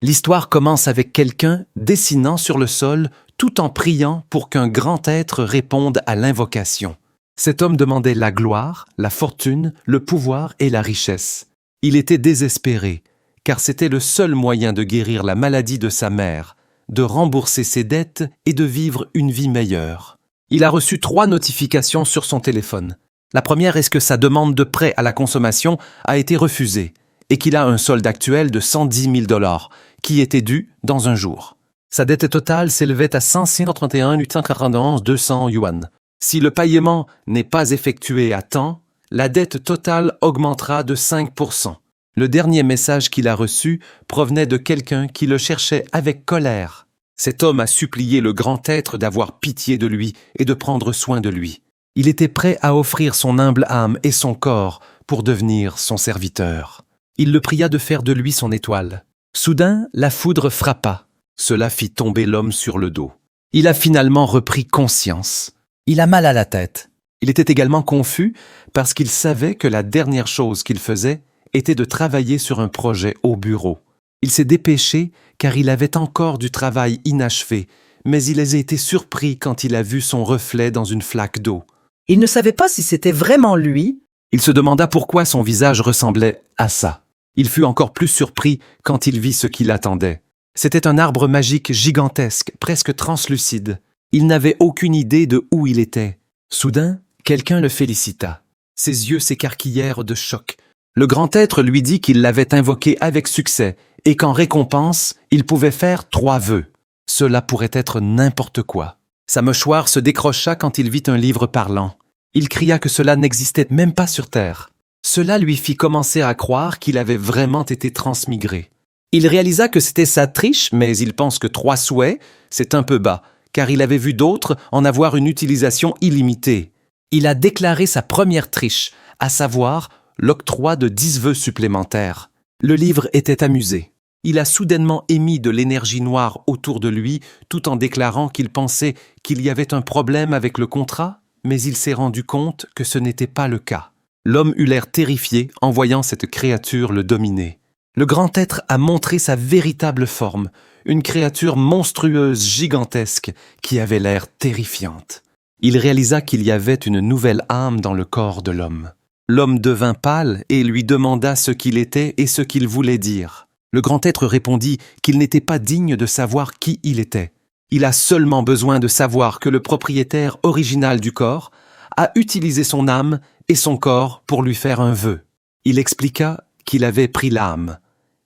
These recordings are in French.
L'histoire commence avec quelqu'un dessinant sur le sol tout en priant pour qu'un grand être réponde à l'invocation. Cet homme demandait la gloire, la fortune, le pouvoir et la richesse. Il était désespéré, car c'était le seul moyen de guérir la maladie de sa mère, de rembourser ses dettes et de vivre une vie meilleure. Il a reçu 3 notifications sur son téléphone. La première est que sa demande de prêt à la consommation a été refusée et qu'il a un solde actuel de 110 000 $, qui était dû dans un jour. Sa dette totale s'élevait à 131 200 yuan. Si le paiement n'est pas effectué à temps, la dette totale augmentera de 5%. Le dernier message qu'il a reçu provenait de quelqu'un qui le cherchait avec colère. Cet homme a supplié le grand être d'avoir pitié de lui et de prendre soin de lui. Il était prêt à offrir son humble âme et son corps pour devenir son serviteur. Il le pria de faire de lui son étoile. Soudain, la foudre frappa. Cela fit tomber l'homme sur le dos. Il a finalement repris conscience. Il a mal à la tête. Il était également confus parce qu'il savait que la dernière chose qu'il faisait était de travailler sur un projet au bureau. Il s'est dépêché car il avait encore du travail inachevé, mais il a été surpris quand il a vu son reflet dans une flaque d'eau. Il ne savait pas si c'était vraiment lui. Il se demanda pourquoi son visage ressemblait à ça. Il fut encore plus surpris quand il vit ce qui l'attendait. C'était un arbre magique gigantesque, presque translucide. Il n'avait aucune idée de où il était. Soudain, quelqu'un le félicita. Ses yeux s'écarquillèrent de choc. Le grand être lui dit qu'il l'avait invoqué avec succès et qu'en récompense, il pouvait faire 3 vœux. Cela pourrait être n'importe quoi. Sa mâchoire se décrocha quand il vit un livre parlant. Il cria que cela n'existait même pas sur Terre. Cela lui fit commencer à croire qu'il avait vraiment été transmigré. Il réalisa que c'était sa triche, mais il pense que 3 souhaits, c'est un peu bas, car il avait vu d'autres en avoir une utilisation illimitée. Il a déclaré sa première triche, à savoir l'octroi de 10 vœux supplémentaires. Le livre était amusé. Il a soudainement émis de l'énergie noire autour de lui, tout en déclarant qu'il pensait qu'il y avait un problème avec le contrat, mais il s'est rendu compte que ce n'était pas le cas. L'homme eut l'air terrifié en voyant cette créature le dominer. Le grand être a montré sa véritable forme, une créature monstrueuse gigantesque qui avait l'air terrifiante. Il réalisa qu'il y avait une nouvelle âme dans le corps de l'homme. L'homme devint pâle et lui demanda ce qu'il était et ce qu'il voulait dire. Le grand être répondit qu'il n'était pas digne de savoir qui il était. Il a seulement besoin de savoir que le propriétaire original du corps a utilisé son âme et son corps pour lui faire un vœu. Il expliqua qu'il avait pris l'âme,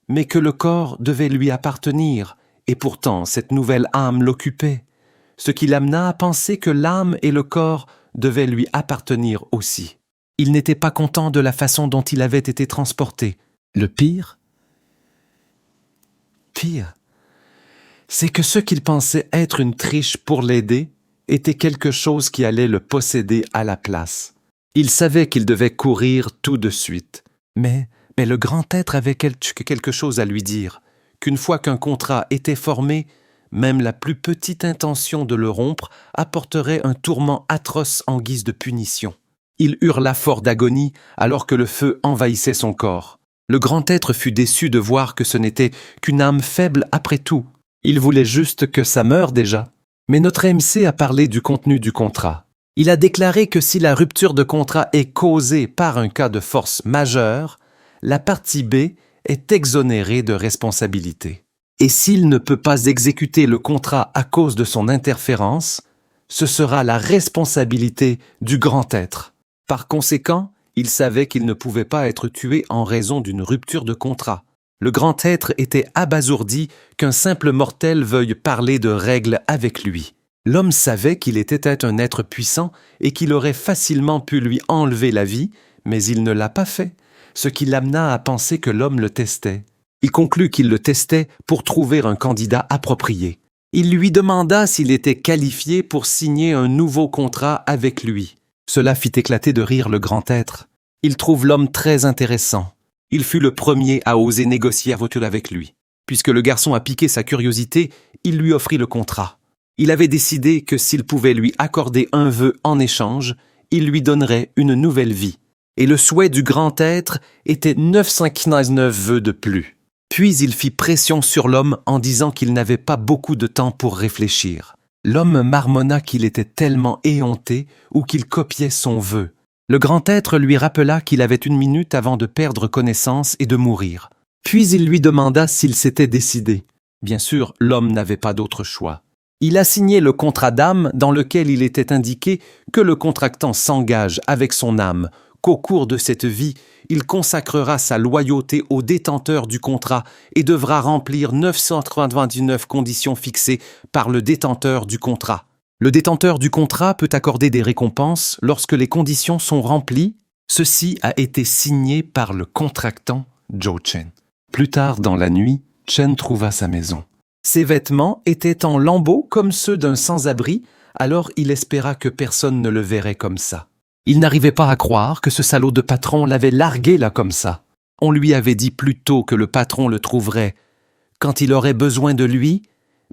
mais que le corps devait lui appartenir, et pourtant cette nouvelle âme l'occupait, ce qui l'amena à penser que l'âme et le corps devaient lui appartenir aussi. Il n'était pas content de la façon dont il avait été transporté. Le pire, c'est que ce qu'il pensait être une triche pour l'aider était quelque chose qui allait le posséder à la place. Il savait qu'il devait courir tout de suite, mais le grand être avait quelque chose à lui dire, qu'une fois qu'un contrat était formé, même la plus petite intention de le rompre apporterait un tourment atroce en guise de punition. Il hurla fort d'agonie alors que le feu envahissait son corps. Le grand être fut déçu de voir que ce n'était qu'une âme faible après tout. Il voulait juste que ça meure déjà. Mais notre MC a parlé du contenu du contrat. Il a déclaré que si la rupture de contrat est causée par un cas de force majeure, la partie B est exonérée de responsabilité. Et s'il ne peut pas exécuter le contrat à cause de son interférence, ce sera la responsabilité du grand être. Par conséquent, il savait qu'il ne pouvait pas être tué en raison d'une rupture de contrat. Le grand être était abasourdi qu'un simple mortel veuille parler de règles avec lui. L'homme savait qu'il était un être puissant et qu'il aurait facilement pu lui enlever la vie, mais il ne l'a pas fait, ce qui l'amena à penser que l'homme le testait. Il conclut qu'il le testait pour trouver un candidat approprié. Il lui demanda s'il était qualifié pour signer un nouveau contrat avec lui. Cela fit éclater de rire le grand être. Il trouve l'homme très intéressant. Il fut le premier à oser négocier avec lui. Puisque le garçon a piqué sa curiosité, il lui offrit le contrat. Il avait décidé que s'il pouvait lui accorder un vœu en échange, il lui donnerait une nouvelle vie. Et le souhait du grand être était 999 vœux de plus. Puis il fit pression sur l'homme en disant qu'il n'avait pas beaucoup de temps pour réfléchir. L'homme marmonna qu'il était tellement éhonté ou qu'il copiait son vœu. Le grand être lui rappela qu'il avait 1 minute avant de perdre connaissance et de mourir. Puis il lui demanda s'il s'était décidé. Bien sûr, l'homme n'avait pas d'autre choix. Il a signé le contrat d'âme dans lequel il était indiqué que le contractant s'engage avec son âme, qu'au cours de cette vie, il consacrera sa loyauté au détenteur du contrat et devra remplir 999 conditions fixées par le détenteur du contrat. Le détenteur du contrat peut accorder des récompenses lorsque les conditions sont remplies. Ceci a été signé par le contractant Joe Chen. Plus tard dans la nuit, Chen trouva sa maison. Ses vêtements étaient en lambeaux comme ceux d'un sans-abri, alors il espéra que personne ne le verrait comme ça. Il n'arrivait pas à croire que ce salaud de patron l'avait largué là comme ça. On lui avait dit plus tôt que le patron le trouverait quand il aurait besoin de lui,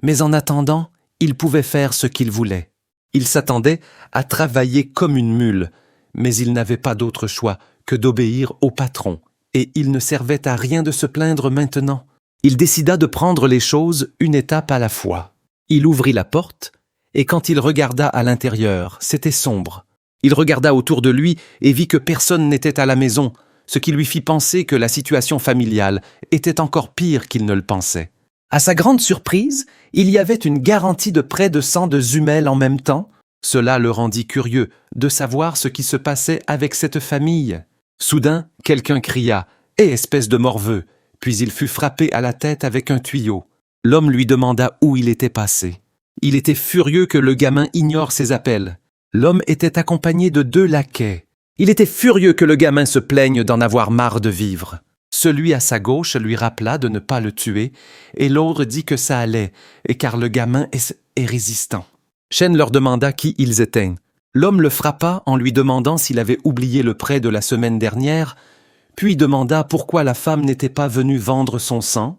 mais en attendant, il pouvait faire ce qu'il voulait. Il s'attendait à travailler comme une mule, mais il n'avait pas d'autre choix que d'obéir au patron, et il ne servait à rien de se plaindre maintenant. Il décida de prendre les choses une étape à la fois. Il ouvrit la porte, et quand il regarda à l'intérieur, c'était sombre. Il regarda autour de lui et vit que personne n'était à la maison, ce qui lui fit penser que la situation familiale était encore pire qu'il ne le pensait. À sa grande surprise, il y avait une garantie de prêt de sang de Zumel en même temps. Cela le rendit curieux de savoir ce qui se passait avec cette famille. Soudain, quelqu'un cria « Hé, espèce de morveux !» Puis il fut frappé à la tête avec un tuyau. L'homme lui demanda où il était passé. Il était furieux que le gamin ignore ses appels. L'homme était accompagné de 2 laquais. Il était furieux que le gamin se plaigne d'en avoir marre de vivre. Celui à sa gauche lui rappela de ne pas le tuer, et l'autre dit que ça allait, et car le gamin est résistant. Chen leur demanda qui ils étaient. L'homme le frappa en lui demandant s'il avait oublié le prêt de la semaine dernière, puis demanda pourquoi la femme n'était pas venue vendre son sang.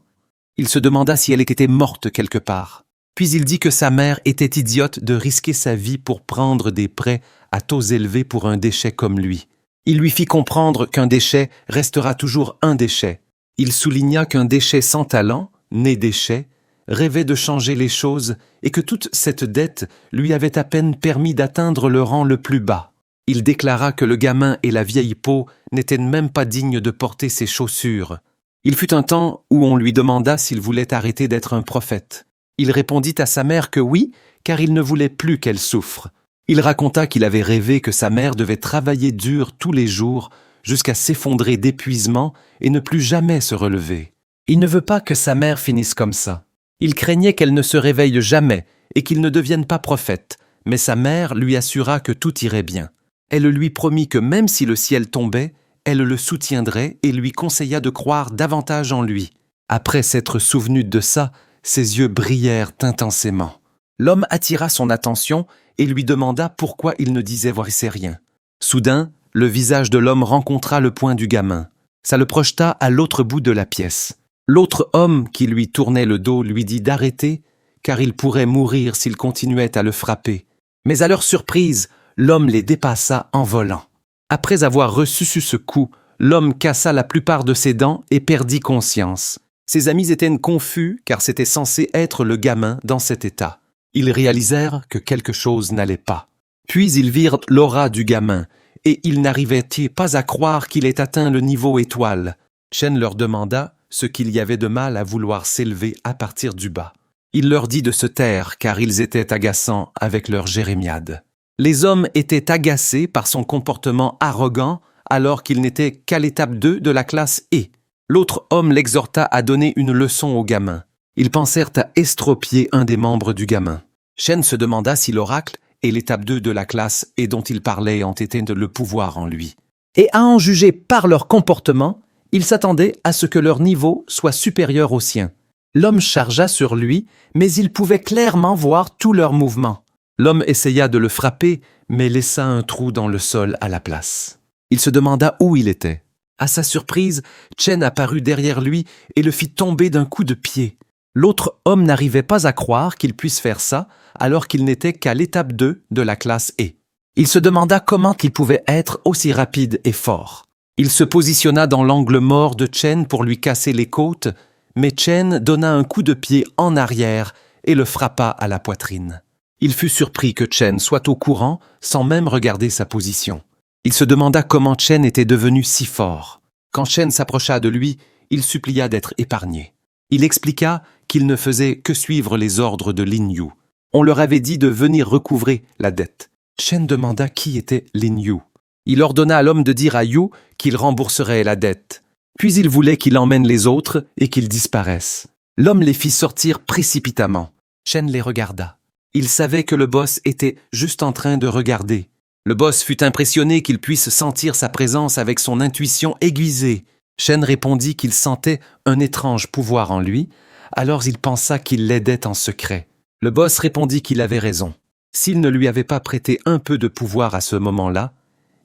Il se demanda si elle était morte quelque part. Puis il dit que sa mère était idiote de risquer sa vie pour prendre des prêts à taux élevés pour un déchet comme lui. Il lui fit comprendre qu'un déchet restera toujours un déchet. Il souligna qu'un déchet sans talent, né déchet, rêvait de changer les choses et que toute cette dette lui avait à peine permis d'atteindre le rang le plus bas. Il déclara que le gamin et la vieille peau n'étaient même pas dignes de porter ses chaussures. Il fut un temps où on lui demanda s'il voulait arrêter d'être un prophète. Il répondit à sa mère que oui, car il ne voulait plus qu'elle souffre. Il raconta qu'il avait rêvé que sa mère devait travailler dur tous les jours jusqu'à s'effondrer d'épuisement et ne plus jamais se relever. Il ne veut pas que sa mère finisse comme ça. Il craignait qu'elle ne se réveille jamais et qu'il ne devienne pas prophète, mais sa mère lui assura que tout irait bien. Elle lui promit que même si le ciel tombait, elle le soutiendrait et lui conseilla de croire davantage en lui. Après s'être souvenu de ça, ses yeux brillèrent intensément. L'homme attira son attention et lui demanda pourquoi il ne disait rien. Soudain, le visage de l'homme rencontra le poing du gamin. Ça le projeta à l'autre bout de la pièce. L'autre homme qui lui tournait le dos lui dit d'arrêter, car il pourrait mourir s'il continuait à le frapper. Mais à leur surprise, l'homme les dépassa en volant. Après avoir reçu ce coup, l'homme cassa la plupart de ses dents et perdit conscience. Ses amis étaient confus car c'était censé être le gamin dans cet état. Ils réalisèrent que quelque chose n'allait pas. Puis ils virent l'aura du gamin et ils n'arrivaient pas à croire qu'il ait atteint le niveau étoile. Chen leur demanda ce qu'il y avait de mal à vouloir s'élever à partir du bas. Il leur dit de se taire car ils étaient agaçants avec leur jérémiade. Les hommes étaient agacés par son comportement arrogant alors qu'il n'était qu'à l'étape 2 de la classe E. L'autre homme l'exhorta à donner une leçon au gamin. Ils pensèrent à estropier un des membres du gamin. Chen se demanda si l'oracle et l'étape 2 de la classe E dont il parlait ont été de le pouvoir en lui. Et à en juger par leur comportement, il s'attendait à ce que leur niveau soit supérieur au sien. L'homme chargea sur lui, mais il pouvait clairement voir tous leurs mouvements. L'homme essaya de le frapper, mais laissa un trou dans le sol à la place. Il se demanda où il était. À sa surprise, Chen apparut derrière lui et le fit tomber d'un coup de pied. L'autre homme n'arrivait pas à croire qu'il puisse faire ça, alors qu'il n'était qu'à l'étape 2 de la classe E. Il se demanda comment il pouvait être aussi rapide et fort. Il se positionna dans l'angle mort de Chen pour lui casser les côtes, mais Chen donna un coup de pied en arrière et le frappa à la poitrine. Il fut surpris que Chen soit au courant sans même regarder sa position. Il se demanda comment Chen était devenu si fort. Quand Chen s'approcha de lui, il supplia d'être épargné. Il expliqua qu'il ne faisait que suivre les ordres de Lin Yu. On leur avait dit de venir recouvrer la dette. Chen demanda qui était Lin Yu. Il ordonna à l'homme de dire à Yu qu'il rembourserait la dette. Puis il voulait qu'il emmène les autres et qu'ils disparaissent. L'homme les fit sortir précipitamment. Chen les regarda. Il savait que le boss était juste en train de regarder. Le boss fut impressionné qu'il puisse sentir sa présence avec son intuition aiguisée. Chen répondit qu'il sentait un étrange pouvoir en lui, alors il pensa qu'il l'aidait en secret. Le boss répondit qu'il avait raison. S'il ne lui avait pas prêté un peu de pouvoir à ce moment-là,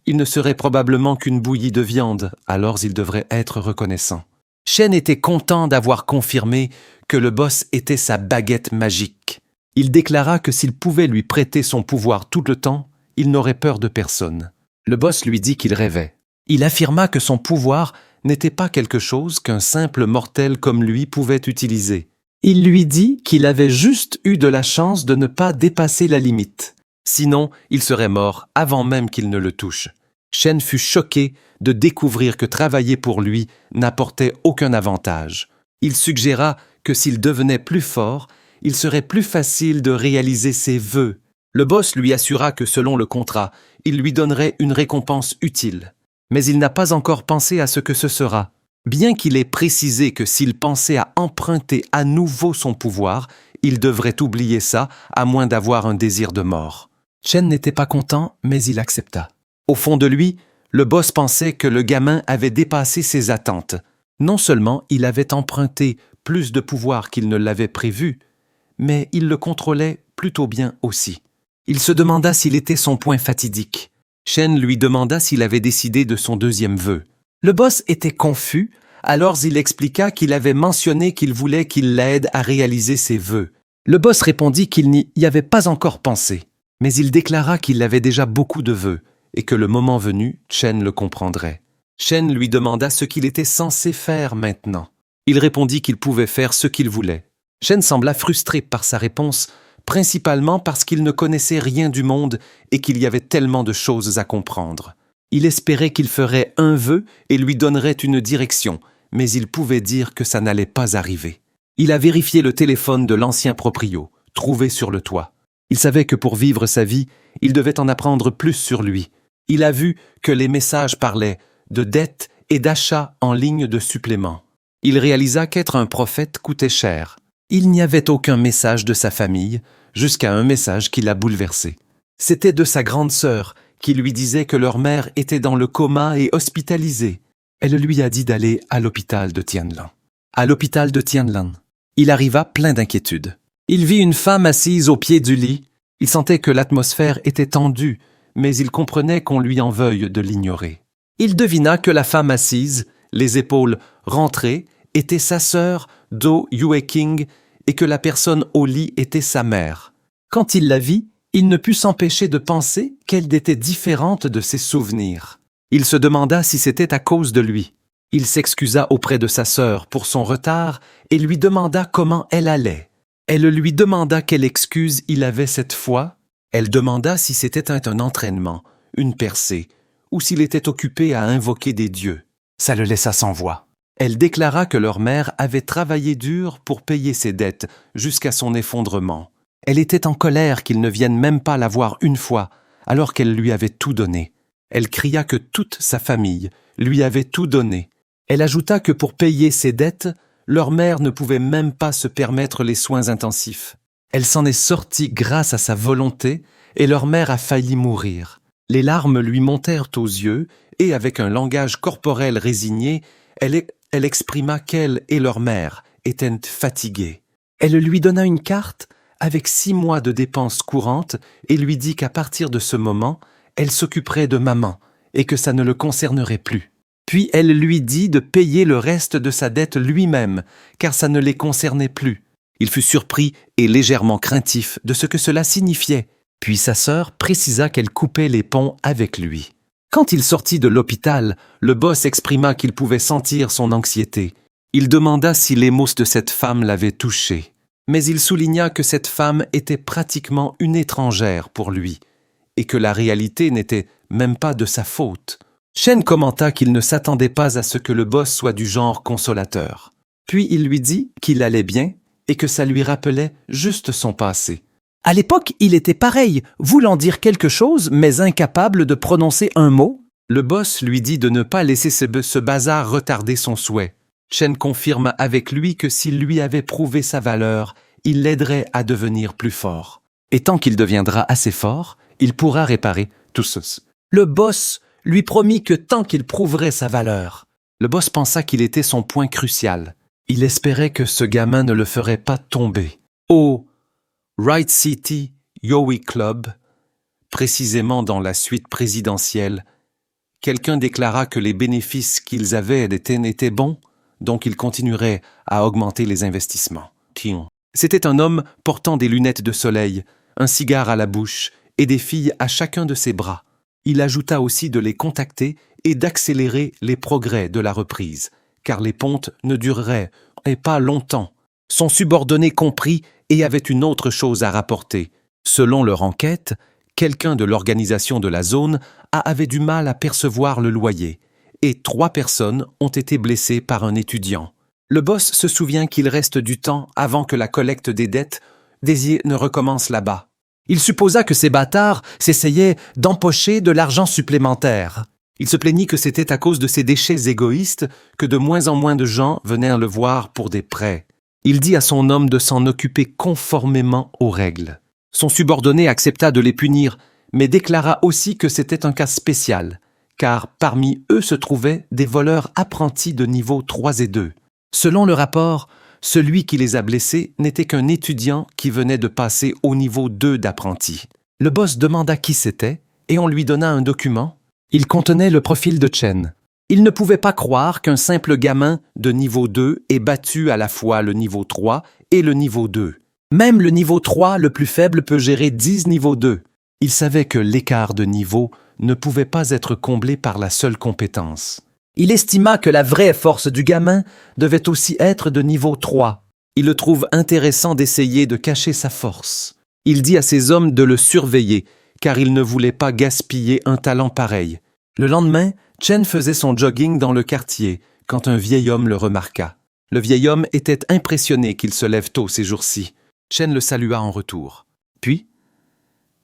il ne serait probablement qu'une bouillie de viande, alors il devrait être reconnaissant. Chen était content d'avoir confirmé que le boss était sa baguette magique. Il déclara que s'il pouvait lui prêter son pouvoir tout le temps, il n'aurait peur de personne. Le boss lui dit qu'il rêvait. Il affirma que son pouvoir n'était pas quelque chose qu'un simple mortel comme lui pouvait utiliser. Il lui dit qu'il avait juste eu de la chance de ne pas dépasser la limite. Sinon, il serait mort avant même qu'il ne le touche. Chen fut choqué de découvrir que travailler pour lui n'apportait aucun avantage. Il suggéra que s'il devenait plus fort, il serait plus facile de réaliser ses vœux. Le boss lui assura que selon le contrat, il lui donnerait une récompense utile. Mais il n'a pas encore pensé à ce que ce sera. Bien qu'il ait précisé que s'il pensait à emprunter à nouveau son pouvoir, il devrait oublier ça, à moins d'avoir un désir de mort. Chen n'était pas content, mais il accepta. Au fond de lui, le boss pensait que le gamin avait dépassé ses attentes. Non seulement il avait emprunté plus de pouvoir qu'il ne l'avait prévu, mais il le contrôlait plutôt bien aussi. Il se demanda s'il était son point fatidique. Chen lui demanda s'il avait décidé de son deuxième vœu. Le boss était confus, alors il expliqua qu'il avait mentionné qu'il voulait qu'il l'aide à réaliser ses vœux. Le boss répondit qu'il n'y avait pas encore pensé, mais il déclara qu'il avait déjà beaucoup de vœux et que le moment venu, Chen le comprendrait. Chen lui demanda ce qu'il était censé faire maintenant. Il répondit qu'il pouvait faire ce qu'il voulait. Chen sembla frustré par sa réponse, principalement parce qu'il ne connaissait rien du monde et qu'il y avait tellement de choses à comprendre. Il espérait qu'il ferait un vœu et lui donnerait une direction, mais il pouvait dire que ça n'allait pas arriver. Il a vérifié le téléphone de l'ancien proprio, trouvé sur le toit. Il savait que pour vivre sa vie, il devait en apprendre plus sur lui. Il a vu que les messages parlaient de dettes et d'achats en ligne de suppléments. Il réalisa qu'être un prophète coûtait cher. Il n'y avait aucun message de sa famille, jusqu'à un message qui l'a bouleversé. C'était de sa grande sœur, qui lui disait que leur mère était dans le coma et hospitalisée. Elle lui a dit d'aller à l'hôpital de Tianlan. À l'hôpital de Tianlan, il arriva plein d'inquiétude. Il vit une femme assise au pied du lit. Il sentait que l'atmosphère était tendue, mais il comprenait qu'on lui en veuille de l'ignorer. Il devina que la femme assise, les épaules rentrées, était sa sœur, Do Yue-King, et que la personne au lit était sa mère. Quand il la vit, il ne put s'empêcher de penser qu'elle était différente de ses souvenirs. Il se demanda si c'était à cause de lui. Il s'excusa auprès de sa sœur pour son retard et lui demanda comment elle allait. Elle lui demanda quelle excuse il avait cette fois. Elle demanda si c'était un entraînement, une percée, ou s'il était occupé à invoquer des dieux. Ça le laissa sans voix. Elle déclara que leur mère avait travaillé dur pour payer ses dettes jusqu'à son effondrement. Elle était en colère qu'il ne vienne même pas la voir une fois, alors qu'elle lui avait tout donné. Elle cria que toute sa famille lui avait tout donné. Elle ajouta que pour payer ses dettes, leur mère ne pouvait même pas se permettre les soins intensifs. Elle s'en est sortie grâce à sa volonté et leur mère a failli mourir. Les larmes lui montèrent aux yeux et avec un langage corporel résigné, elle exprima qu'elle et leur mère étaient fatiguées. Elle lui donna une carte avec 6 mois de dépenses courantes et lui dit qu'à partir de ce moment, elle s'occuperait de maman et que ça ne le concernerait plus. Puis elle lui dit de payer le reste de sa dette lui-même, car ça ne les concernait plus. Il fut surpris et légèrement craintif de ce que cela signifiait. Puis sa sœur précisa qu'elle coupait les ponts avec lui. Quand il sortit de l'hôpital, le boss exprima qu'il pouvait sentir son anxiété. Il demanda si les mots de cette femme l'avaient touché, mais il souligna que cette femme était pratiquement une étrangère pour lui, et que la réalité n'était même pas de sa faute. Chen commenta qu'il ne s'attendait pas à ce que le boss soit du genre consolateur. Puis il lui dit qu'il allait bien et que ça lui rappelait juste son passé. À l'époque, il était pareil, voulant dire quelque chose, mais incapable de prononcer un mot. Le boss lui dit de ne pas laisser ce bazar retarder son souhait. Chen confirme avec lui que s'il lui avait prouvé sa valeur, il l'aiderait à devenir plus fort. Et tant qu'il deviendra assez fort, il pourra réparer tout ceci. Le boss lui promit que tant qu'il prouverait sa valeur. Le boss pensa qu'il était son point crucial. Il espérait que ce gamin ne le ferait pas tomber. Au Wright City Yacht Club, précisément dans la suite présidentielle, quelqu'un déclara que les bénéfices qu'ils avaient étaient bons, donc ils continueraient à augmenter les investissements. C'était un homme portant des lunettes de soleil, un cigare à la bouche et des filles à chacun de ses bras. Il ajouta aussi de les contacter et d'accélérer les progrès de la reprise, car les pontes ne dureraient pas longtemps. Son subordonné comprit et avait une autre chose à rapporter. Selon leur enquête, quelqu'un de l'organisation de la zone avait du mal à percevoir le loyer, et 3 personnes ont été blessées par un étudiant. Le boss se souvient qu'il reste du temps avant que la collecte des dettes ne recommence là-bas. Il supposa que ces bâtards s'essayaient d'empocher de l'argent supplémentaire. Il se plaignit que c'était à cause de ces déchets égoïstes que de moins en moins de gens venaient le voir pour des prêts. Il dit à son homme de s'en occuper conformément aux règles. Son subordonné accepta de les punir, mais déclara aussi que c'était un cas spécial, car parmi eux se trouvaient des voleurs apprentis de niveau 3 et 2. Selon le rapport, celui qui les a blessés n'était qu'un étudiant qui venait de passer au niveau 2 d'apprenti. Le boss demanda qui c'était, et on lui donna un document. Il contenait le profil de Chen. Il ne pouvait pas croire qu'un simple gamin de niveau 2 ait battu à la fois le niveau 3 et le niveau 2. Même le niveau 3, le plus faible, peut gérer 10 niveaux 2. Il savait que l'écart de niveau ne pouvait pas être comblé par la seule compétence. Il estima que la vraie force du gamin devait aussi être de niveau 3. Il le trouve intéressant d'essayer de cacher sa force. Il dit à ses hommes de le surveiller, car il ne voulait pas gaspiller un talent pareil. Le lendemain, Chen faisait son jogging dans le quartier, quand un vieil homme le remarqua. Le vieil homme était impressionné qu'il se lève tôt ces jours-ci. Chen le salua en retour. Puis,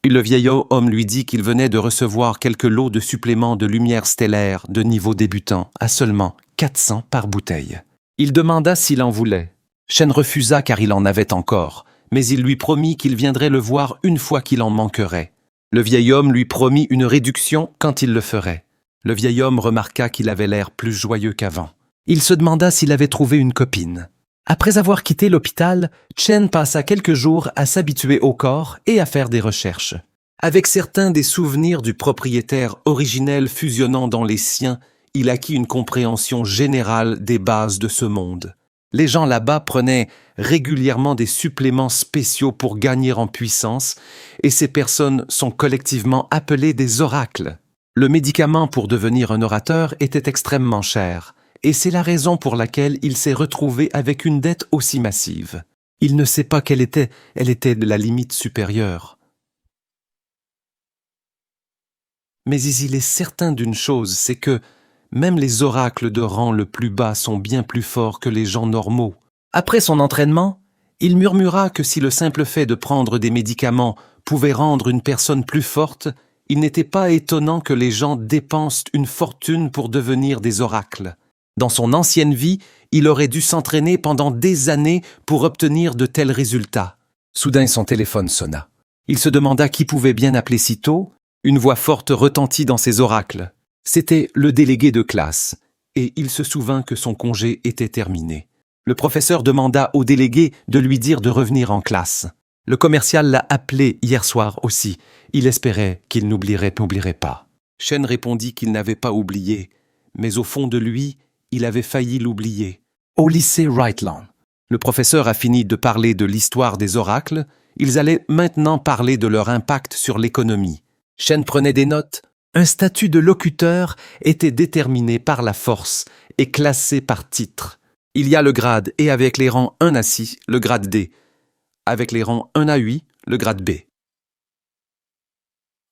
le vieil homme lui dit qu'il venait de recevoir quelques lots de suppléments de lumière stellaire de niveau débutant à seulement 400 par bouteille. Il demanda s'il en voulait. Chen refusa car il en avait encore, mais il lui promit qu'il viendrait le voir une fois qu'il en manquerait. Le vieil homme lui promit une réduction quand il le ferait. Le vieil homme remarqua qu'il avait l'air plus joyeux qu'avant. Il se demanda s'il avait trouvé une copine. Après avoir quitté l'hôpital, Chen passa quelques jours à s'habituer au corps et à faire des recherches. Avec certains des souvenirs du propriétaire originel fusionnant dans les siens, il acquit une compréhension générale des bases de ce monde. Les gens là-bas prenaient régulièrement des suppléments spéciaux pour gagner en puissance, et ces personnes sont collectivement appelées des oracles. Le médicament pour devenir un orateur était extrêmement cher, et c'est la raison pour laquelle il s'est retrouvé avec une dette aussi massive. Il ne sait pas quelle était la limite supérieure. Mais il est certain d'une chose, c'est que même les oracles de rang le plus bas sont bien plus forts que les gens normaux. Après son entraînement, il murmura que si le simple fait de prendre des médicaments pouvait rendre une personne plus forte, il n'était pas étonnant que les gens dépensent une fortune pour devenir des oracles. Dans son ancienne vie, il aurait dû s'entraîner pendant des années pour obtenir de tels résultats. Soudain, son téléphone sonna. Il se demanda qui pouvait bien appeler si tôt. Une voix forte retentit dans ses oracles. C'était le délégué de classe, et il se souvint que son congé était terminé. Le professeur demanda au délégué de lui dire de revenir en classe. Le commercial l'a appelé hier soir aussi. Il espérait qu'il n'oublierait pas. Chen répondit qu'il n'avait pas oublié, mais au fond de lui, il avait failli l'oublier. Au lycée Wrightland, le professeur a fini de parler de l'histoire des oracles. Ils allaient maintenant parler de leur impact sur l'économie. Chen prenait des notes. Un statut de locuteur était déterminé par la force et classé par titre. Il y a le grade E avec les rangs 1 à 6, le grade D. Avec les rangs 1 à 8, le grade B.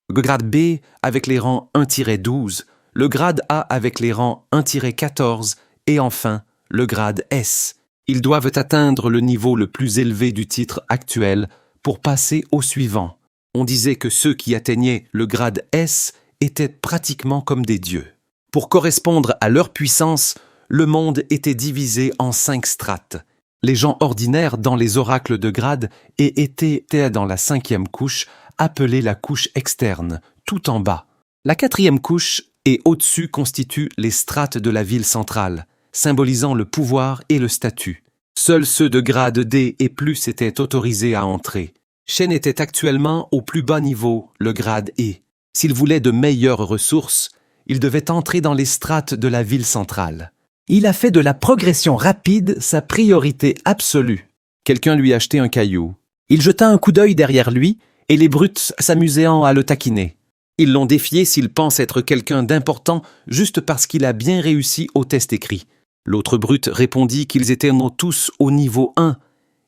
Le grade B avec les rangs 1-12, le grade A avec les rangs 1-14 et enfin le grade S. Ils doivent atteindre le niveau le plus élevé du titre actuel pour passer au suivant. On disait que ceux qui atteignaient le grade S étaient pratiquement comme des dieux. Pour correspondre à leur puissance, le monde était divisé en 5 strates. Les gens ordinaires dans les oracles de grade étaient dans la 5e couche, appelée la couche externe, tout en bas. La 4e couche et au-dessus constituent les strates de la ville centrale, symbolisant le pouvoir et le statut. Seuls ceux de grade D et plus étaient autorisés à entrer. Shen était actuellement au plus bas niveau, le grade E. S'il voulait de meilleures ressources, il devait entrer dans les strates de la ville centrale. Il a fait de la progression rapide sa priorité absolue. Quelqu'un lui achetait un caillou. Il jeta un coup d'œil derrière lui, et les brutes s'amusaient à le taquiner. Ils l'ont défié s'il pense être quelqu'un d'important juste parce qu'il a bien réussi au test écrit. L'autre brute répondit qu'ils étaient tous au niveau 1.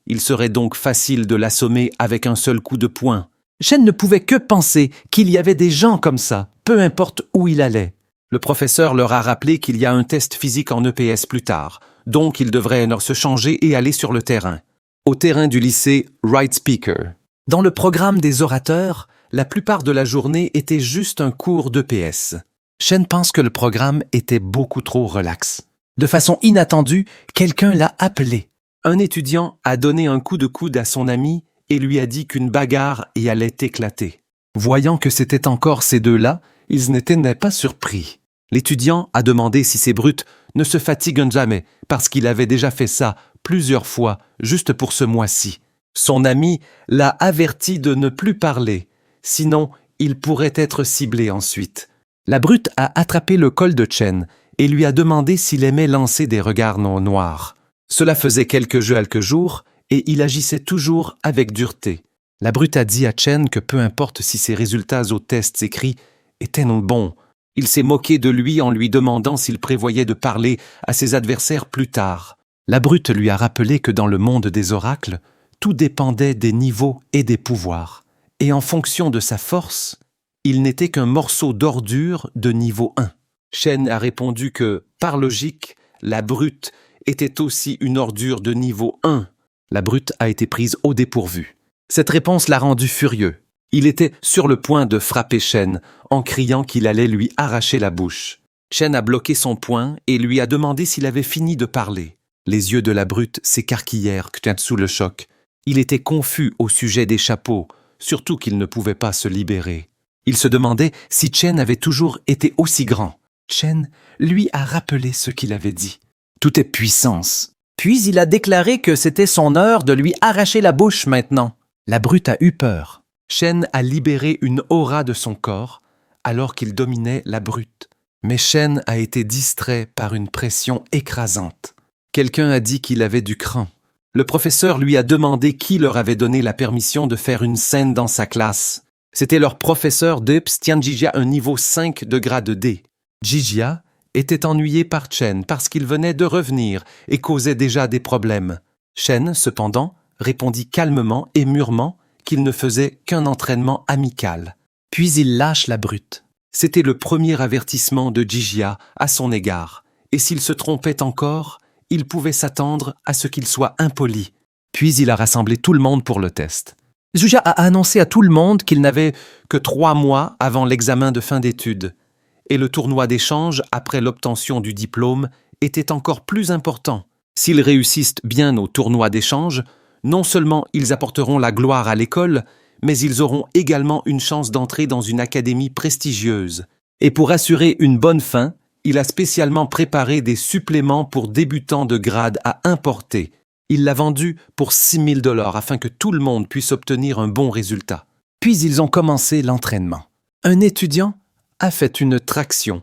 Il serait donc facile de l'assommer avec un seul coup de poing. Shen ne pouvait que penser qu'il y avait des gens comme ça, peu importe où il allait. Le professeur leur a rappelé qu'il y a un test physique en EPS plus tard, donc ils devraient se changer et aller sur le terrain. Au terrain du lycée Right Speaker. Dans le programme des orateurs, la plupart de la journée était juste un cours d'EPS. Shen pense que le programme était beaucoup trop relax. De façon inattendue, quelqu'un l'a appelé. Un étudiant a donné un coup de coude à son ami et lui a dit qu'une bagarre y allait éclater. Voyant que c'était encore ces deux-là, ils n'étaient pas surpris. L'étudiant a demandé si ces brutes ne se fatiguent jamais parce qu'il avait déjà fait ça plusieurs fois juste pour ce mois-ci. Son ami l'a averti de ne plus parler, sinon il pourrait être ciblé ensuite. La brute a attrapé le col de Chen et lui a demandé s'il aimait lancer des regards noirs. Cela faisait quelques jours et il agissait toujours avec dureté. La brute a dit à Chen que peu importe si ses résultats aux tests écrits étaient non bons, il s'est moqué de lui en lui demandant s'il prévoyait de parler à ses adversaires plus tard. La brute lui a rappelé que dans le monde des oracles, tout dépendait des niveaux et des pouvoirs, et en fonction de sa force, il n'était qu'un morceau d'ordure de niveau 1. Shen a répondu que, par logique, la brute était aussi une ordure de niveau 1. La brute a été prise au dépourvu. Cette réponse l'a rendu furieux. Il était sur le point de frapper Shen en criant qu'il allait lui arracher la bouche. Shen a bloqué son poing et lui a demandé s'il avait fini de parler. Les yeux de la brute s'écarquillèrent sous le choc. Il était confus au sujet des chapeaux, surtout qu'il ne pouvait pas se libérer. Il se demandait si Chen avait toujours été aussi grand. Chen lui a rappelé ce qu'il avait dit. Tout est puissance. Puis il a déclaré que c'était son heure de lui arracher la bouche maintenant. La brute a eu peur. Shen a libéré une aura de son corps alors qu'il dominait la brute. Mais Shen a été distrait par une pression écrasante. Quelqu'un a dit qu'il avait du cran. Le professeur lui a demandé qui leur avait donné la permission de faire une scène dans sa classe. C'était leur professeur d'EPS Tianjia, un niveau 5 de grade D. Jijia était ennuyé par Chen parce qu'il venait de revenir et causait déjà des problèmes. Shen, cependant, répondit calmement et mûrement qu'il ne faisait qu'un entraînement amical. Puis il lâche la brute. C'était le premier avertissement de Jijia à son égard, et s'il se trompait encore, il pouvait s'attendre à ce qu'il soit impoli. Puis il a rassemblé tout le monde pour le test. Jijia a annoncé à tout le monde qu'il n'avait que 3 mois avant l'examen de fin d'études, et le tournoi d'échange après l'obtention du diplôme était encore plus important. S'ils réussissent bien au tournoi d'échange, non seulement ils apporteront la gloire à l'école, mais ils auront également une chance d'entrer dans une académie prestigieuse. Et pour assurer une bonne fin, il a spécialement préparé des suppléments pour débutants de grade à importer. Il l'a vendu pour $6 000 afin que tout le monde puisse obtenir un bon résultat. Puis ils ont commencé l'entraînement. Un étudiant a fait une traction,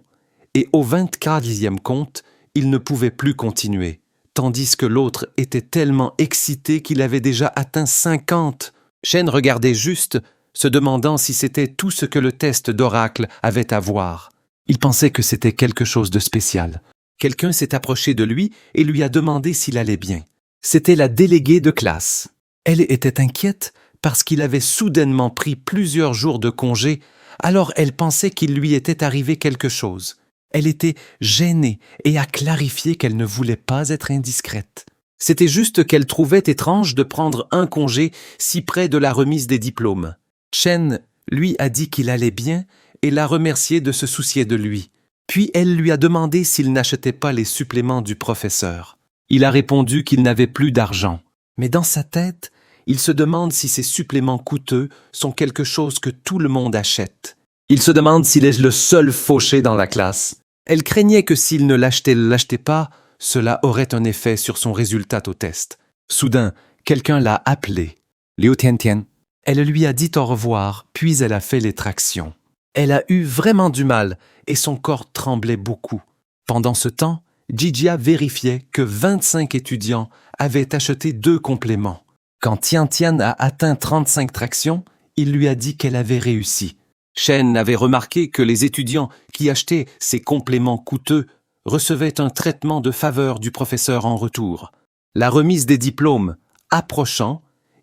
et au 24e compte, il ne pouvait plus continuer, tandis que l'autre était tellement excité qu'il avait déjà atteint 50. Shen regardait juste, se demandant si c'était tout ce que le test d'oracle avait à voir. Il pensait que c'était quelque chose de spécial. Quelqu'un s'est approché de lui et lui a demandé s'il allait bien. C'était la déléguée de classe. Elle était inquiète parce qu'il avait soudainement pris plusieurs jours de congé, alors elle pensait qu'il lui était arrivé quelque chose. Elle était gênée et a clarifié qu'elle ne voulait pas être indiscrète. C'était juste qu'elle trouvait étrange de prendre un congé si près de la remise des diplômes. Chen lui a dit qu'il allait bien et l'a remercié de se soucier de lui. Puis elle lui a demandé s'il n'achetait pas les suppléments du professeur. Il a répondu qu'il n'avait plus d'argent. Mais dans sa tête, il se demande si ces suppléments coûteux sont quelque chose que tout le monde achète. Il se demande s'il est le seul fauché dans la classe. Elle craignait que s'il ne l'achetait pas, cela aurait un effet sur son résultat au test. Soudain, quelqu'un l'a appelé. Liu Tiantian. Elle lui a dit au revoir, puis elle a fait les tractions. Elle a eu vraiment du mal et son corps tremblait beaucoup. Pendant ce temps, Jijia vérifiait que 25 étudiants avaient acheté 2 compléments. Quand Tiantian a atteint 35 tractions, il lui a dit qu'elle avait réussi. Shen avait remarqué que les étudiants qui achetaient ces compléments coûteux recevaient un traitement de faveur du professeur en retour. La remise des diplômes approchant,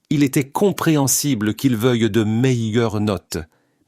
il était compréhensible qu'il veuille de meilleures notes,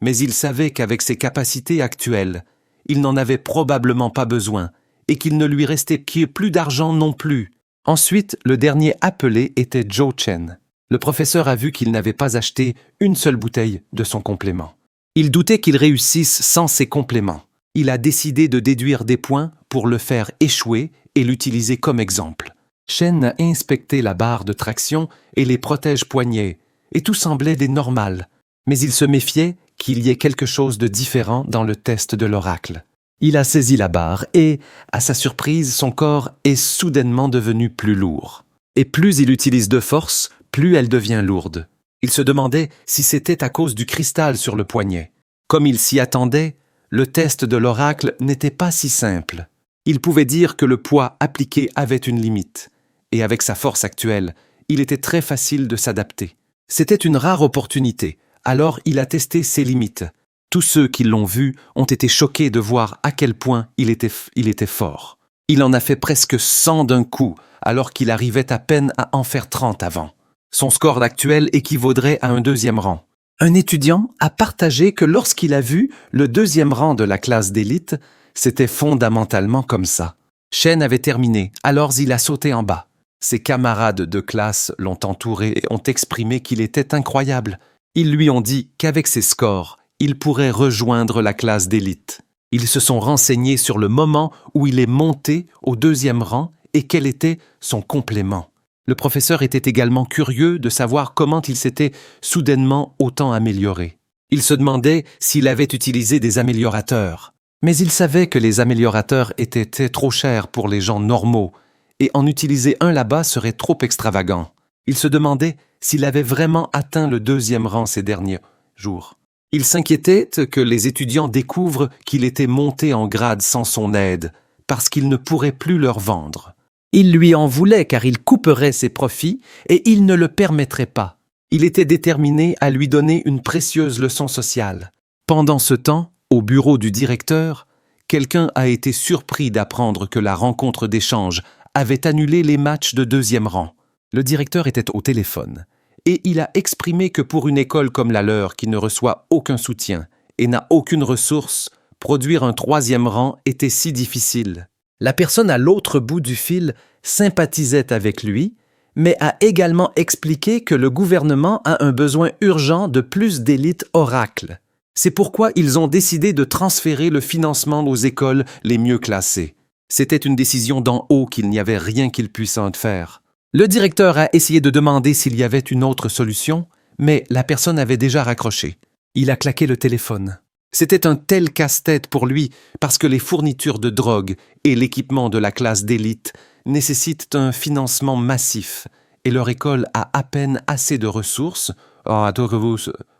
mais il savait qu'avec ses capacités actuelles, il n'en avait probablement pas besoin et qu'il ne lui restait plus d'argent non plus. Ensuite, le dernier appelé était Zhou Chen. Le professeur a vu qu'il n'avait pas acheté une seule bouteille de son complément. Il doutait qu'il réussisse sans ses compléments. Il a décidé de déduire des points pour le faire échouer et l'utiliser comme exemple. Shen a inspecté la barre de traction et les protège-poignets, et tout semblait normal. Mais il se méfiait qu'il y ait quelque chose de différent dans le test de l'oracle. Il a saisi la barre et, à sa surprise, son corps est soudainement devenu plus lourd. Et plus il utilise de force, plus elle devient lourde. Il se demandait si c'était à cause du cristal sur le poignet. Comme il s'y attendait, le test de l'oracle n'était pas si simple. Il pouvait dire que le poids appliqué avait une limite. Et avec sa force actuelle, il était très facile de s'adapter. C'était une rare opportunité, alors il a testé ses limites. Tous ceux qui l'ont vu ont été choqués de voir à quel point il était fort. Il en a fait presque 100 d'un coup, alors qu'il arrivait à peine à en faire 30 avant. Son score actuel équivaudrait à un 2e rang. Un étudiant a partagé que lorsqu'il a vu le 2e rang de la classe d'élite, c'était fondamentalement comme ça. Shen avait terminé, alors il a sauté en bas. Ses camarades de classe l'ont entouré et ont exprimé qu'il était incroyable. Ils lui ont dit qu'avec ses scores, il pourrait rejoindre la classe d'élite. Ils se sont renseignés sur le moment où il est monté au 2e rang et quel était son complément. Le professeur était également curieux de savoir comment il s'était soudainement autant amélioré. Il se demandait s'il avait utilisé des améliorateurs. Mais il savait que les améliorateurs étaient trop chers pour les gens normaux, et en utiliser un là-bas serait trop extravagant. Il se demandait s'il avait vraiment atteint le 2e rang ces derniers jours. Il s'inquiétait que les étudiants découvrent qu'il était monté en grade sans son aide, parce qu'il ne pourrait plus leur vendre. Il lui en voulait car il couperait ses profits et il ne le permettrait pas. Il était déterminé à lui donner une précieuse leçon sociale. Pendant ce temps, au bureau du directeur, quelqu'un a été surpris d'apprendre que la rencontre d'échange avait annulé les matchs de 2e rang. Le directeur était au téléphone et il a exprimé que pour une école comme la leur qui ne reçoit aucun soutien et n'a aucune ressource, produire un 3e rang était si difficile. La personne à l'autre bout du fil sympathisait avec lui, mais a également expliqué que le gouvernement a un besoin urgent de plus d'élites oracles. C'est pourquoi ils ont décidé de transférer le financement aux écoles les mieux classées. C'était une décision d'en haut qu'il n'y avait rien qu'ils puissent en faire. Le directeur a essayé de demander s'il y avait une autre solution, mais la personne avait déjà raccroché. Il a claqué le téléphone. C'était un tel casse-tête pour lui parce que les fournitures de drogue et l'équipement de la classe d'élite nécessitent un financement massif et leur école a à peine assez de ressources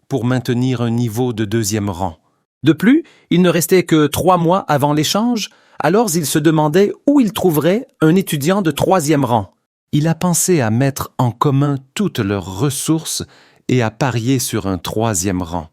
pour maintenir un niveau de 2e rang. De plus, il ne restait que 3 mois avant l'échange, alors il se demandait où il trouverait un étudiant de 3e rang. Il a pensé à mettre en commun toutes leurs ressources et à parier sur un 3e rang.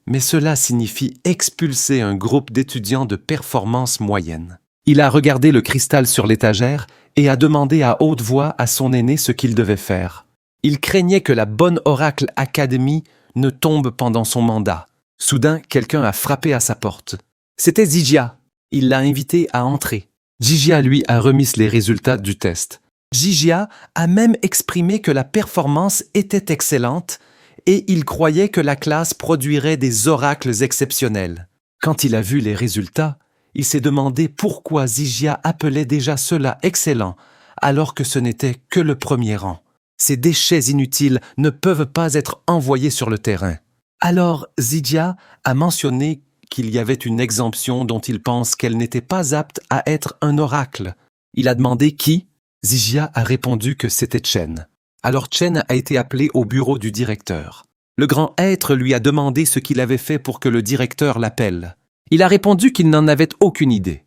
Mais cela signifie expulser un groupe d'étudiants de performance moyenne. Il a regardé le cristal sur l'étagère et a demandé à haute voix à son aîné ce qu'il devait faire. Il craignait que la bonne Oracle Academy ne tombe pendant son mandat. Soudain, quelqu'un a frappé à sa porte. C'était Zygia. Il l'a invité à entrer. Zygia lui a remis les résultats du test. Zygia a même exprimé que la performance était excellente et il croyait que la classe produirait des oracles exceptionnels. Quand il a vu les résultats, il s'est demandé pourquoi Zygia appelait déjà cela excellent alors que ce n'était que le premier rang. Ces déchets inutiles ne peuvent pas être envoyés sur le terrain. Alors Zygia a mentionné qu'il y avait une exemption dont il pense qu'elle n'était pas apte à être un oracle. Il a demandé qui? Zygia a répondu que c'était Chen. Alors Chen a été appelé au bureau du directeur. Le grand être lui a demandé ce qu'il avait fait pour que le directeur l'appelle. Il a répondu qu'il n'en avait aucune idée.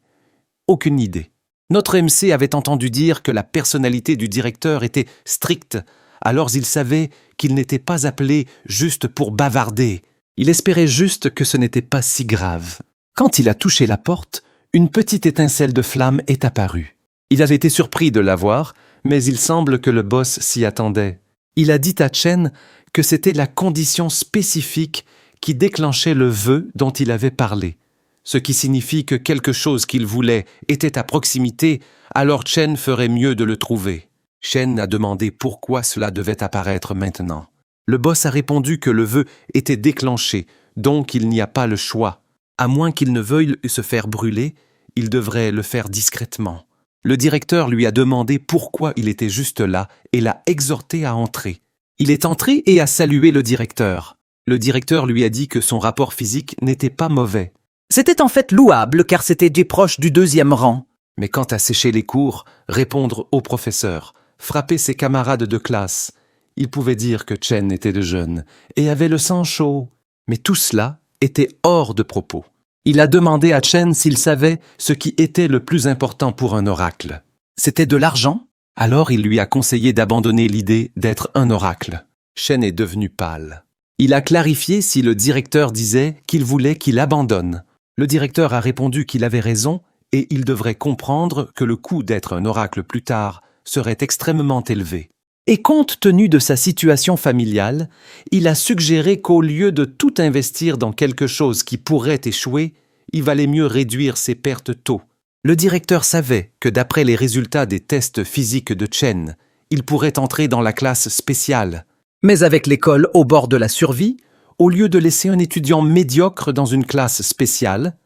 Aucune idée. Notre MC avait entendu dire que la personnalité du directeur était stricte, alors il savait qu'il n'était pas appelé juste pour bavarder. Il espérait juste que ce n'était pas si grave. Quand il a touché la porte, une petite étincelle de flamme est apparue. Il avait été surpris de la voir, mais il semble que le boss s'y attendait. Il a dit à Chen que c'était la condition spécifique qui déclenchait le vœu dont il avait parlé. Ce qui signifie que quelque chose qu'il voulait était à proximité, alors Chen ferait mieux de le trouver. Chen a demandé pourquoi cela devait apparaître maintenant. Le boss a répondu que le vœu était déclenché, donc il n'y a pas le choix. À moins qu'il ne veuille se faire brûler, il devrait le faire discrètement. Le directeur lui a demandé pourquoi il était juste là et l'a exhorté à entrer. Il est entré et a salué le directeur. Le directeur lui a dit que son rapport physique n'était pas mauvais. C'était en fait louable car c'était des proches du 2e rang. Mais quant à sécher les cours, répondre au professeur, frapper ses camarades de classe, il pouvait dire que Chen était de jeune et avait le sang chaud. Mais tout cela était hors de propos. Il a demandé à Chen s'il savait ce qui était le plus important pour un oracle. C'était de l'argent? Alors il lui a conseillé d'abandonner l'idée d'être un oracle. Chen est devenu pâle. Il a clarifié si le directeur disait qu'il voulait qu'il abandonne. Le directeur a répondu qu'il avait raison et il devrait comprendre que le coût d'être un oracle plus tard serait extrêmement élevé. Et compte tenu de sa situation familiale, il a suggéré qu'au lieu de tout investir dans quelque chose qui pourrait échouer, il valait mieux réduire ses pertes tôt. Le directeur savait que d'après les résultats des tests physiques de Chen, il pourrait entrer dans la classe spéciale. Mais avec l'école au bord de la survie, au lieu de laisser un étudiant médiocre dans une classe spéciale,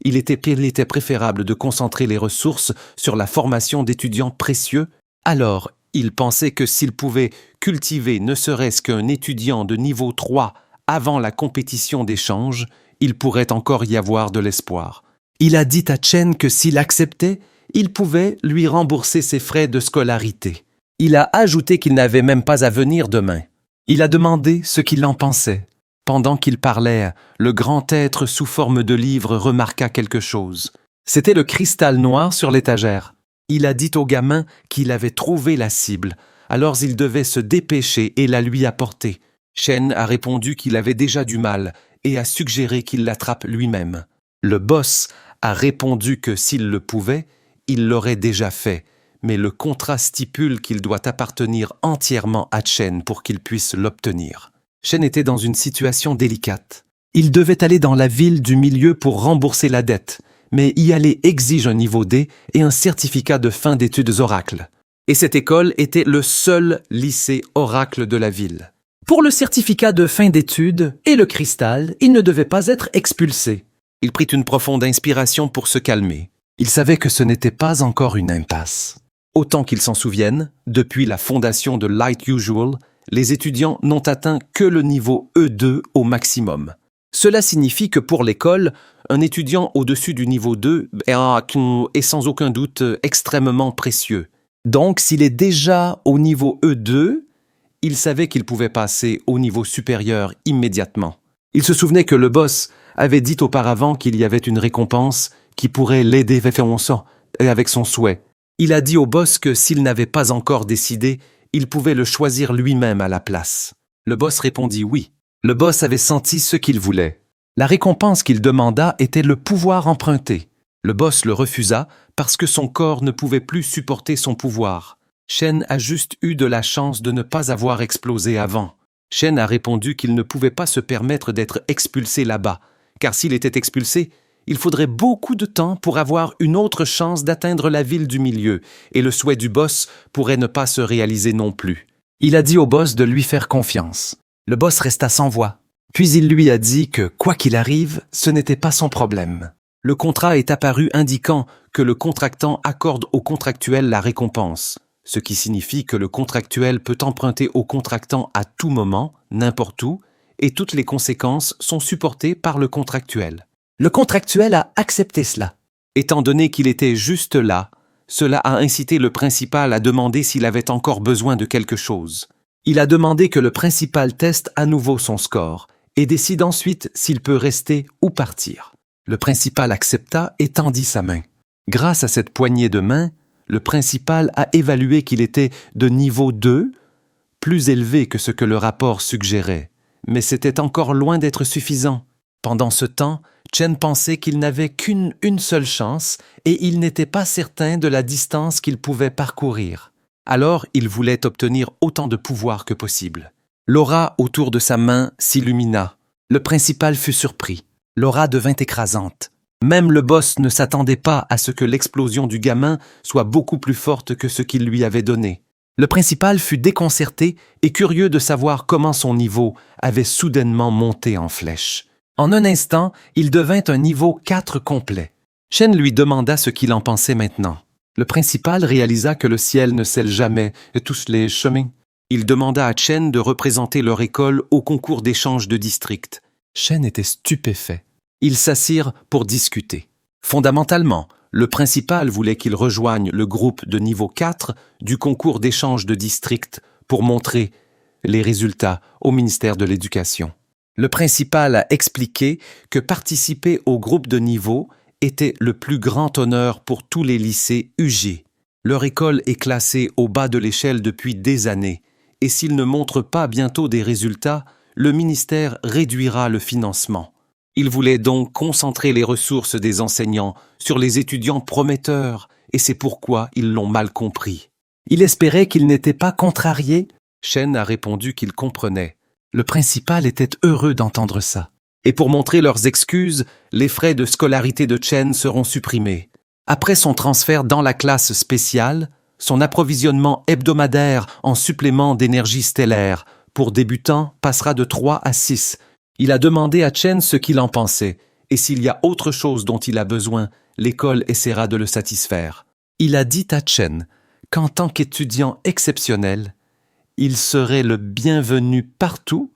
il était préférable de concentrer les ressources sur la formation d'étudiants précieux. Alors, il pensait que s'il pouvait cultiver ne serait-ce qu'un étudiant de niveau 3 avant la compétition d'échange, il pourrait encore y avoir de l'espoir. Il a dit à Chen que s'il acceptait, il pouvait lui rembourser ses frais de scolarité. Il a ajouté qu'il n'avait même pas à venir demain. Il a demandé ce qu'il en pensait. Pendant qu'il parlait, le grand être sous forme de livre remarqua quelque chose. C'était le cristal noir sur l'étagère. Il a dit au gamin qu'il avait trouvé la cible, alors il devait se dépêcher et la lui apporter. Chen a répondu qu'il avait déjà du mal et a suggéré qu'il l'attrape lui-même. Le boss a répondu que s'il le pouvait, il l'aurait déjà fait, mais le contrat stipule qu'il doit appartenir entièrement à Chen pour qu'il puisse l'obtenir. Chen était dans une situation délicate. Il devait aller dans la ville du milieu pour rembourser la dette, mais y aller exige un niveau D et un certificat de fin d'études oracle. Et cette école était le seul lycée oracle de la ville. Pour le certificat de fin d'études et le cristal, il ne devait pas être expulsé. Il prit une profonde inspiration pour se calmer. Il savait que ce n'était pas encore une impasse. Autant qu'il s'en souvienne, depuis la fondation de Light Usual, les étudiants n'ont atteint que le niveau E2 au maximum. Cela signifie que pour l'école, un étudiant au-dessus du niveau 2 est sans aucun doute extrêmement précieux. Donc, s'il est déjà au niveau E2, il savait qu'il pouvait passer au niveau supérieur immédiatement. Il se souvenait que le boss avait dit auparavant qu'il y avait une récompense qui pourrait l'aider avec son souhait. Il a dit au boss que s'il n'avait pas encore décidé, il pouvait le choisir lui-même à la place. Le boss répondit oui. Le boss avait senti ce qu'il voulait. La récompense qu'il demanda était le pouvoir emprunté. Le boss le refusa parce que son corps ne pouvait plus supporter son pouvoir. Shen a juste eu de la chance de ne pas avoir explosé avant. Shen a répondu qu'il ne pouvait pas se permettre d'être expulsé là-bas, car s'il était expulsé, il faudrait beaucoup de temps pour avoir une autre chance d'atteindre la ville du milieu, et le souhait du boss pourrait ne pas se réaliser non plus. Il a dit au boss de lui faire confiance. Le boss resta sans voix. Puis il lui a dit que, quoi qu'il arrive, ce n'était pas son problème. Le contrat est apparu indiquant que le contractant accorde au contractuel la récompense, ce qui signifie que le contractuel peut emprunter au contractant à tout moment, n'importe où, et toutes les conséquences sont supportées par le contractuel. Le contractuel a accepté cela. Étant donné qu'il était juste là, cela a incité le principal à demander s'il avait encore besoin de quelque chose. Il a demandé que le principal teste à nouveau son score et décide ensuite s'il peut rester ou partir. Le principal accepta et tendit sa main. Grâce à cette poignée de main, le principal a évalué qu'il était de niveau 2, plus élevé que ce que le rapport suggérait, mais c'était encore loin d'être suffisant. Pendant ce temps, Chen pensait qu'il n'avait qu'une seule chance et il n'était pas certain de la distance qu'il pouvait parcourir. Alors, il voulait obtenir autant de pouvoir que possible. L'aura autour de sa main s'illumina. Le principal fut surpris. L'aura devint écrasante. Même le boss ne s'attendait pas à ce que l'explosion du gamin soit beaucoup plus forte que ce qu'il lui avait donné. Le principal fut déconcerté et curieux de savoir comment son niveau avait soudainement monté en flèche. En un instant, il devint un niveau 4 complet. Shen lui demanda ce qu'il en pensait maintenant. Le principal réalisa que le ciel ne scelle jamais tous les chemins. Il demanda à Chen de représenter leur école au concours d'échange de district. Chen était stupéfait. Ils s'assirent pour discuter. Fondamentalement, le principal voulait qu'il rejoigne le groupe de niveau 4 du concours d'échange de district pour montrer les résultats au ministère de l'Éducation. Le principal a expliqué que participer au groupe de niveau était le plus grand honneur pour tous les lycées UG. Leur école est classée au bas de l'échelle depuis des années, et s'ils ne montrent pas bientôt des résultats, le ministère réduira le financement. Il voulait donc concentrer les ressources des enseignants sur les étudiants prometteurs, et c'est pourquoi ils l'ont mal compris. Il espérait qu'ils n'étaient pas contrariés. Shen a répondu qu'il comprenait. Le principal était heureux d'entendre ça. Et pour montrer leurs excuses, les frais de scolarité de Chen seront supprimés. Après son transfert dans la classe spéciale, son approvisionnement hebdomadaire en suppléments d'énergie stellaire pour débutants passera de 3 à 6. Il a demandé à Chen ce qu'il en pensait, et s'il y a autre chose dont il a besoin, l'école essaiera de le satisfaire. Il a dit à Chen qu'en tant qu'étudiant exceptionnel, il serait le bienvenu partout,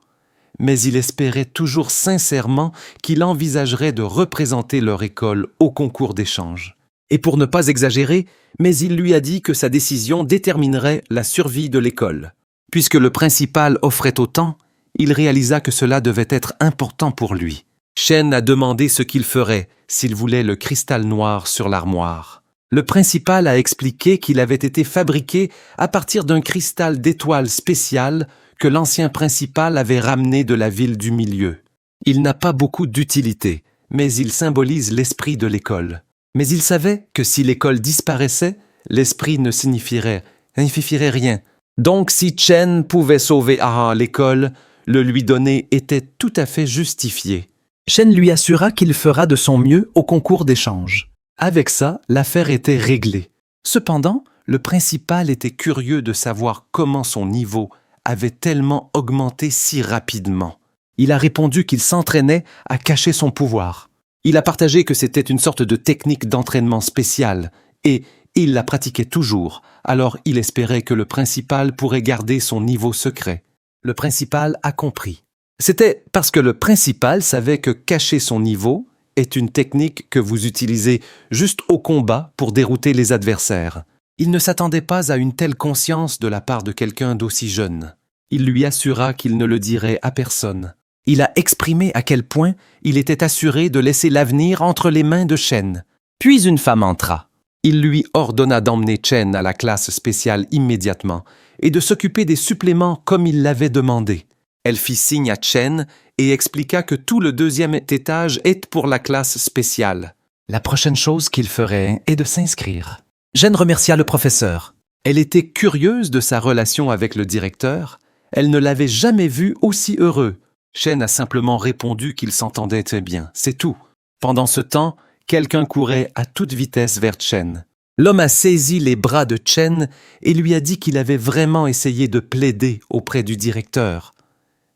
mais il espérait toujours sincèrement qu'il envisagerait de représenter leur école au concours d'échange. Et pour ne pas exagérer, mais il lui a dit que sa décision déterminerait la survie de l'école. Puisque le principal offrait autant, il réalisa que cela devait être important pour lui. Shen a demandé ce qu'il ferait s'il voulait le cristal noir sur l'armoire. Le principal a expliqué qu'il avait été fabriqué à partir d'un cristal d'étoile spécial que l'ancien principal avait ramené de la ville du milieu. Il n'a pas beaucoup d'utilité, mais il symbolise l'esprit de l'école. Mais il savait que si l'école disparaissait, l'esprit ne signifierait rien. Donc si Chen pouvait sauver l'école, le lui donner était tout à fait justifié. Shen lui assura qu'il fera de son mieux au concours d'échange. Avec ça, l'affaire était réglée. Cependant, le principal était curieux de savoir comment son niveau avait tellement augmenté si rapidement. Il a répondu qu'il s'entraînait à cacher son pouvoir. Il a partagé que c'était une sorte de technique d'entraînement spéciale, et il la pratiquait toujours, alors il espérait que le principal pourrait garder son niveau secret. Le principal a compris. C'était parce que le principal savait que cacher son niveau est une technique que vous utilisez juste au combat pour dérouter les adversaires. Il ne s'attendait pas à une telle conscience de la part de quelqu'un d'aussi jeune. Il lui assura qu'il ne le dirait à personne. Il a exprimé à quel point il était assuré de laisser l'avenir entre les mains de Chen. Puis une femme entra. Il lui ordonna d'emmener Chen à la classe spéciale immédiatement et de s'occuper des suppléments comme il l'avait demandé. Elle fit signe à Chen et expliqua que tout le deuxième étage est pour la classe spéciale. La prochaine chose qu'il ferait est de s'inscrire. Jen remercia le professeur. Elle était curieuse de sa relation avec le directeur. Elle ne l'avait jamais vu aussi heureux. Chen a simplement répondu qu'il s'entendait très bien, c'est tout. Pendant ce temps, quelqu'un courait à toute vitesse vers Chen. L'homme a saisi les bras de Chen et lui a dit qu'il avait vraiment essayé de plaider auprès du directeur,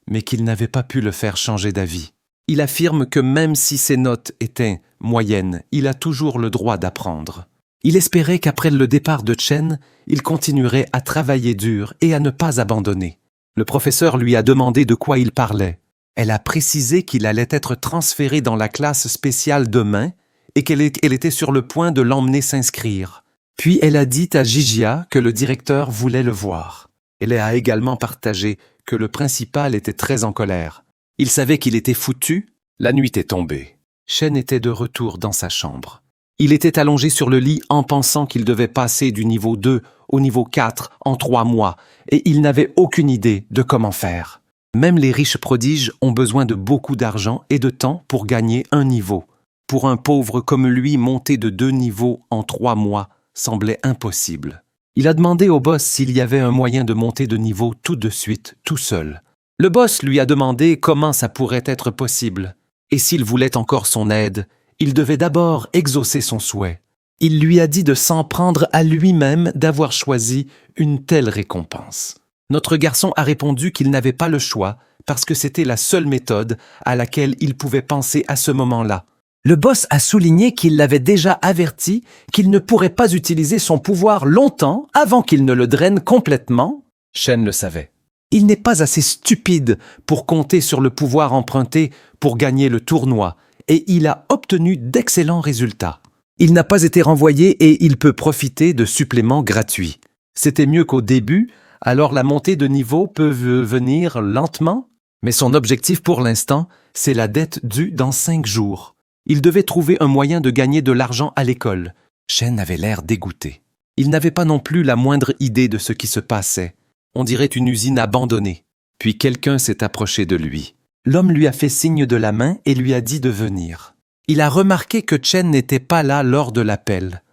mais qu'il n'avait pas pu le faire changer d'avis. Il affirme que même si ses notes étaient moyennes, il a toujours le droit d'apprendre. Il espérait qu'après le départ de Chen, il continuerait à travailler dur et à ne pas abandonner. Le professeur lui a demandé de quoi il parlait. Elle a précisé qu'il allait être transféré dans la classe spéciale demain et qu'elle était sur le point de l'emmener s'inscrire. Puis elle a dit à Jigjia que le directeur voulait le voir. Elle a également partagé que le principal était très en colère. Il savait qu'il était foutu. La nuit est tombée. Chen était de retour dans sa chambre. Il était allongé sur le lit en pensant qu'il devait passer du niveau 2 au niveau 4 en 3 mois, et il n'avait aucune idée de comment faire. Même les riches prodiges ont besoin de beaucoup d'argent et de temps pour gagner un niveau. Pour un pauvre comme lui, monter de 2 niveaux en 3 mois semblait impossible. Il a demandé au boss s'il y avait un moyen de monter de niveau tout de suite, tout seul. Le boss lui a demandé comment ça pourrait être possible. Et s'il voulait encore son aide, il devait d'abord exaucer son souhait. Il lui a dit de s'en prendre à lui-même d'avoir choisi une telle récompense. Notre garçon a répondu qu'il n'avait pas le choix parce que c'était la seule méthode à laquelle il pouvait penser à ce moment-là. Le boss a souligné qu'il l'avait déjà averti qu'il ne pourrait pas utiliser son pouvoir longtemps avant qu'il ne le draine complètement. Chen le savait. Il n'est pas assez stupide pour compter sur le pouvoir emprunté pour gagner le tournoi, et il a obtenu d'excellents résultats. Il n'a pas été renvoyé et il peut profiter de suppléments gratuits. C'était mieux qu'au début, alors la montée de niveau peut venir lentement, mais son objectif pour l'instant, c'est la dette due dans 5 jours. Il devait trouver un moyen de gagner de l'argent à l'école. Chen avait l'air dégoûté. Il n'avait pas non plus la moindre idée de ce qui se passait. On dirait une usine abandonnée. Puis quelqu'un s'est approché de lui. L'homme lui a fait signe de la main et lui a dit de venir. Il a remarqué que Chen n'était pas là lors de l'appel.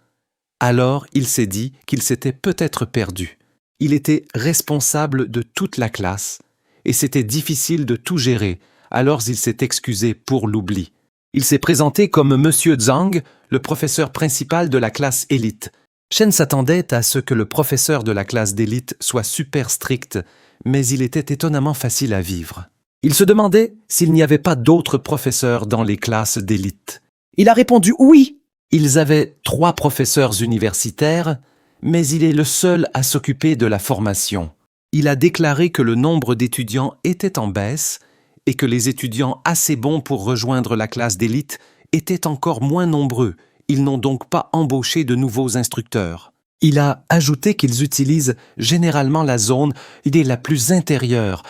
Alors il s'est dit qu'il s'était peut-être perdu. Il était responsable de toute la classe et c'était difficile de tout gérer, alors il s'est excusé pour l'oubli. Il s'est présenté comme Monsieur Zhang, le professeur principal de la classe élite. Chen s'attendait à ce que le professeur de la classe d'élite soit super strict, mais il était étonnamment facile à vivre. Il se demandait s'il n'y avait pas d'autres professeurs dans les classes d'élite. Il a répondu oui. Ils avaient 3 professeurs universitaires, mais il est le seul à s'occuper de la formation. Il a déclaré que le nombre d'étudiants était en baisse et que les étudiants assez bons pour rejoindre la classe d'élite étaient encore moins nombreux. Ils n'ont donc pas embauché de nouveaux instructeurs. Il a ajouté qu'ils utilisent généralement la zone la plus intérieure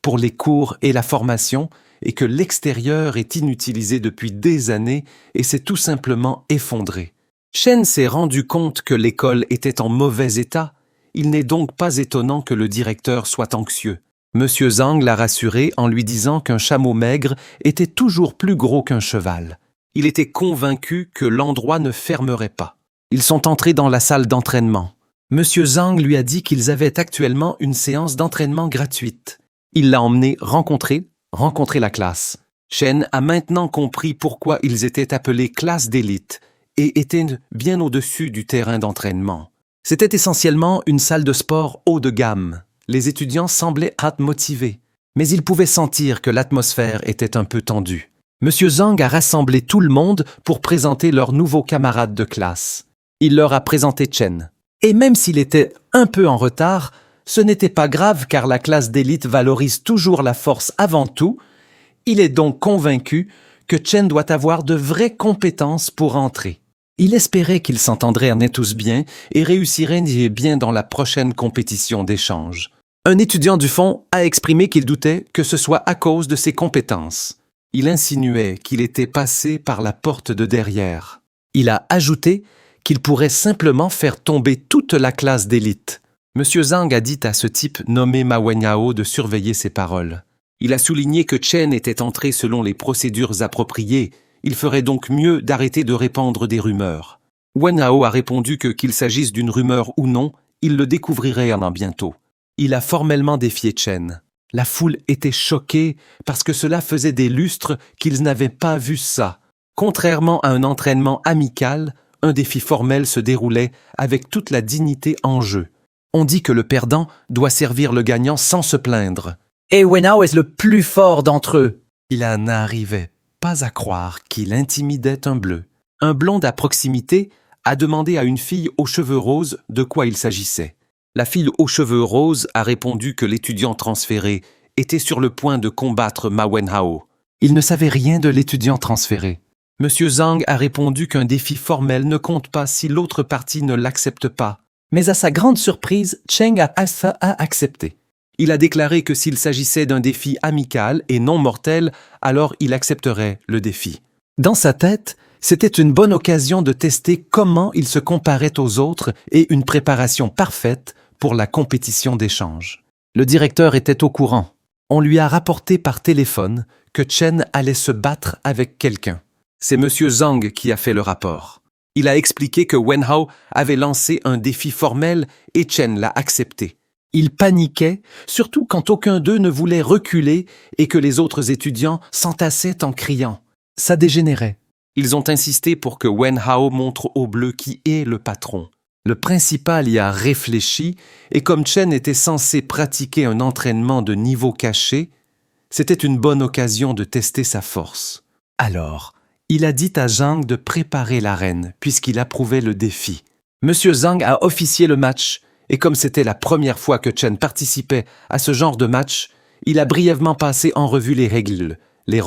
pour les cours et la formation et que l'extérieur est inutilisé depuis des années et s'est tout simplement effondré. Chen s'est rendu compte que l'école était en mauvais état. Il n'est donc pas étonnant que le directeur soit anxieux. Monsieur Zhang l'a rassuré en lui disant qu'un chameau maigre était toujours plus gros qu'un cheval. Il était convaincu que l'endroit ne fermerait pas. Ils sont entrés dans la salle d'entraînement. Monsieur Zhang lui a dit qu'ils avaient actuellement une séance d'entraînement gratuite. Il l'a emmené rencontrer la classe. Chen a maintenant compris pourquoi ils étaient appelés classe d'élite et étaient bien au-dessus du terrain d'entraînement. C'était essentiellement une salle de sport haut de gamme. Les étudiants semblaient être motivés, mais ils pouvaient sentir que l'atmosphère était un peu tendue. Monsieur Zhang a rassemblé tout le monde pour présenter leurs nouveaux camarades de classe. Il leur a présenté Chen. Et même s'il était un peu en retard, ce n'était pas grave car la classe d'élite valorise toujours la force avant tout. Il est donc convaincu que Chen doit avoir de vraies compétences pour entrer. Il espérait qu'ils s'entendraient tous bien et réussiraient bien dans la prochaine compétition d'échange. Un étudiant du fond a exprimé qu'il doutait que ce soit à cause de ses compétences. Il insinuait qu'il était passé par la porte de derrière. Il a ajouté qu'il pourrait simplement faire tomber toute la classe d'élite. Monsieur Zhang a dit à ce type nommé Ma Wenhao de surveiller ses paroles. Il a souligné que Chen était entré selon les procédures appropriées. Il ferait donc mieux d'arrêter de répandre des rumeurs. Wenhao a répondu que qu'il s'agisse d'une rumeur ou non, il le découvrirait avant bientôt. Il a formellement défié Chen. La foule était choquée parce que cela faisait des lustres qu'ils n'avaient pas vu ça. Contrairement à un entraînement amical, un défi formel se déroulait avec toute la dignité en jeu. On dit que le perdant doit servir le gagnant sans se plaindre. Et Wenhao est le plus fort d'entre eux. Il n'arrivait pas à croire qu'il intimidait un bleu. Un blonde à proximité a demandé à une fille aux cheveux roses de quoi il s'agissait. La fille aux cheveux roses a répondu que l'étudiant transféré était sur le point de combattre Ma Wenhao. Il ne savait rien de l'étudiant transféré. Monsieur Zhang a répondu qu'un défi formel ne compte pas si l'autre partie ne l'accepte pas. Mais à sa grande surprise, Cheng a accepté. Il a déclaré que s'il s'agissait d'un défi amical et non mortel, alors il accepterait le défi. Dans sa tête, c'était une bonne occasion de tester comment il se comparait aux autres et une préparation parfaite pour la compétition d'échange. Le directeur était au courant. On lui a rapporté par téléphone que Chen allait se battre avec quelqu'un. C'est Monsieur Zhang qui a fait le rapport. Il a expliqué que Wenhao avait lancé un défi formel et Chen l'a accepté. Il paniquait, surtout quand aucun d'eux ne voulait reculer et que les autres étudiants s'entassaient en criant. Ça dégénérait. Ils ont insisté pour que Wenhao montre au bleu qui est le patron. Le principal y a réfléchi et comme Chen était censé pratiquer un entraînement de niveau caché, c'était une bonne occasion de tester sa force. Alors, il a dit à Zhang de préparer l'arène puisqu'il approuvait le défi. Monsieur Zhang a officié le match et comme c'était la première fois que Chen participait à ce genre de match, il a brièvement passé en revue les règles. Les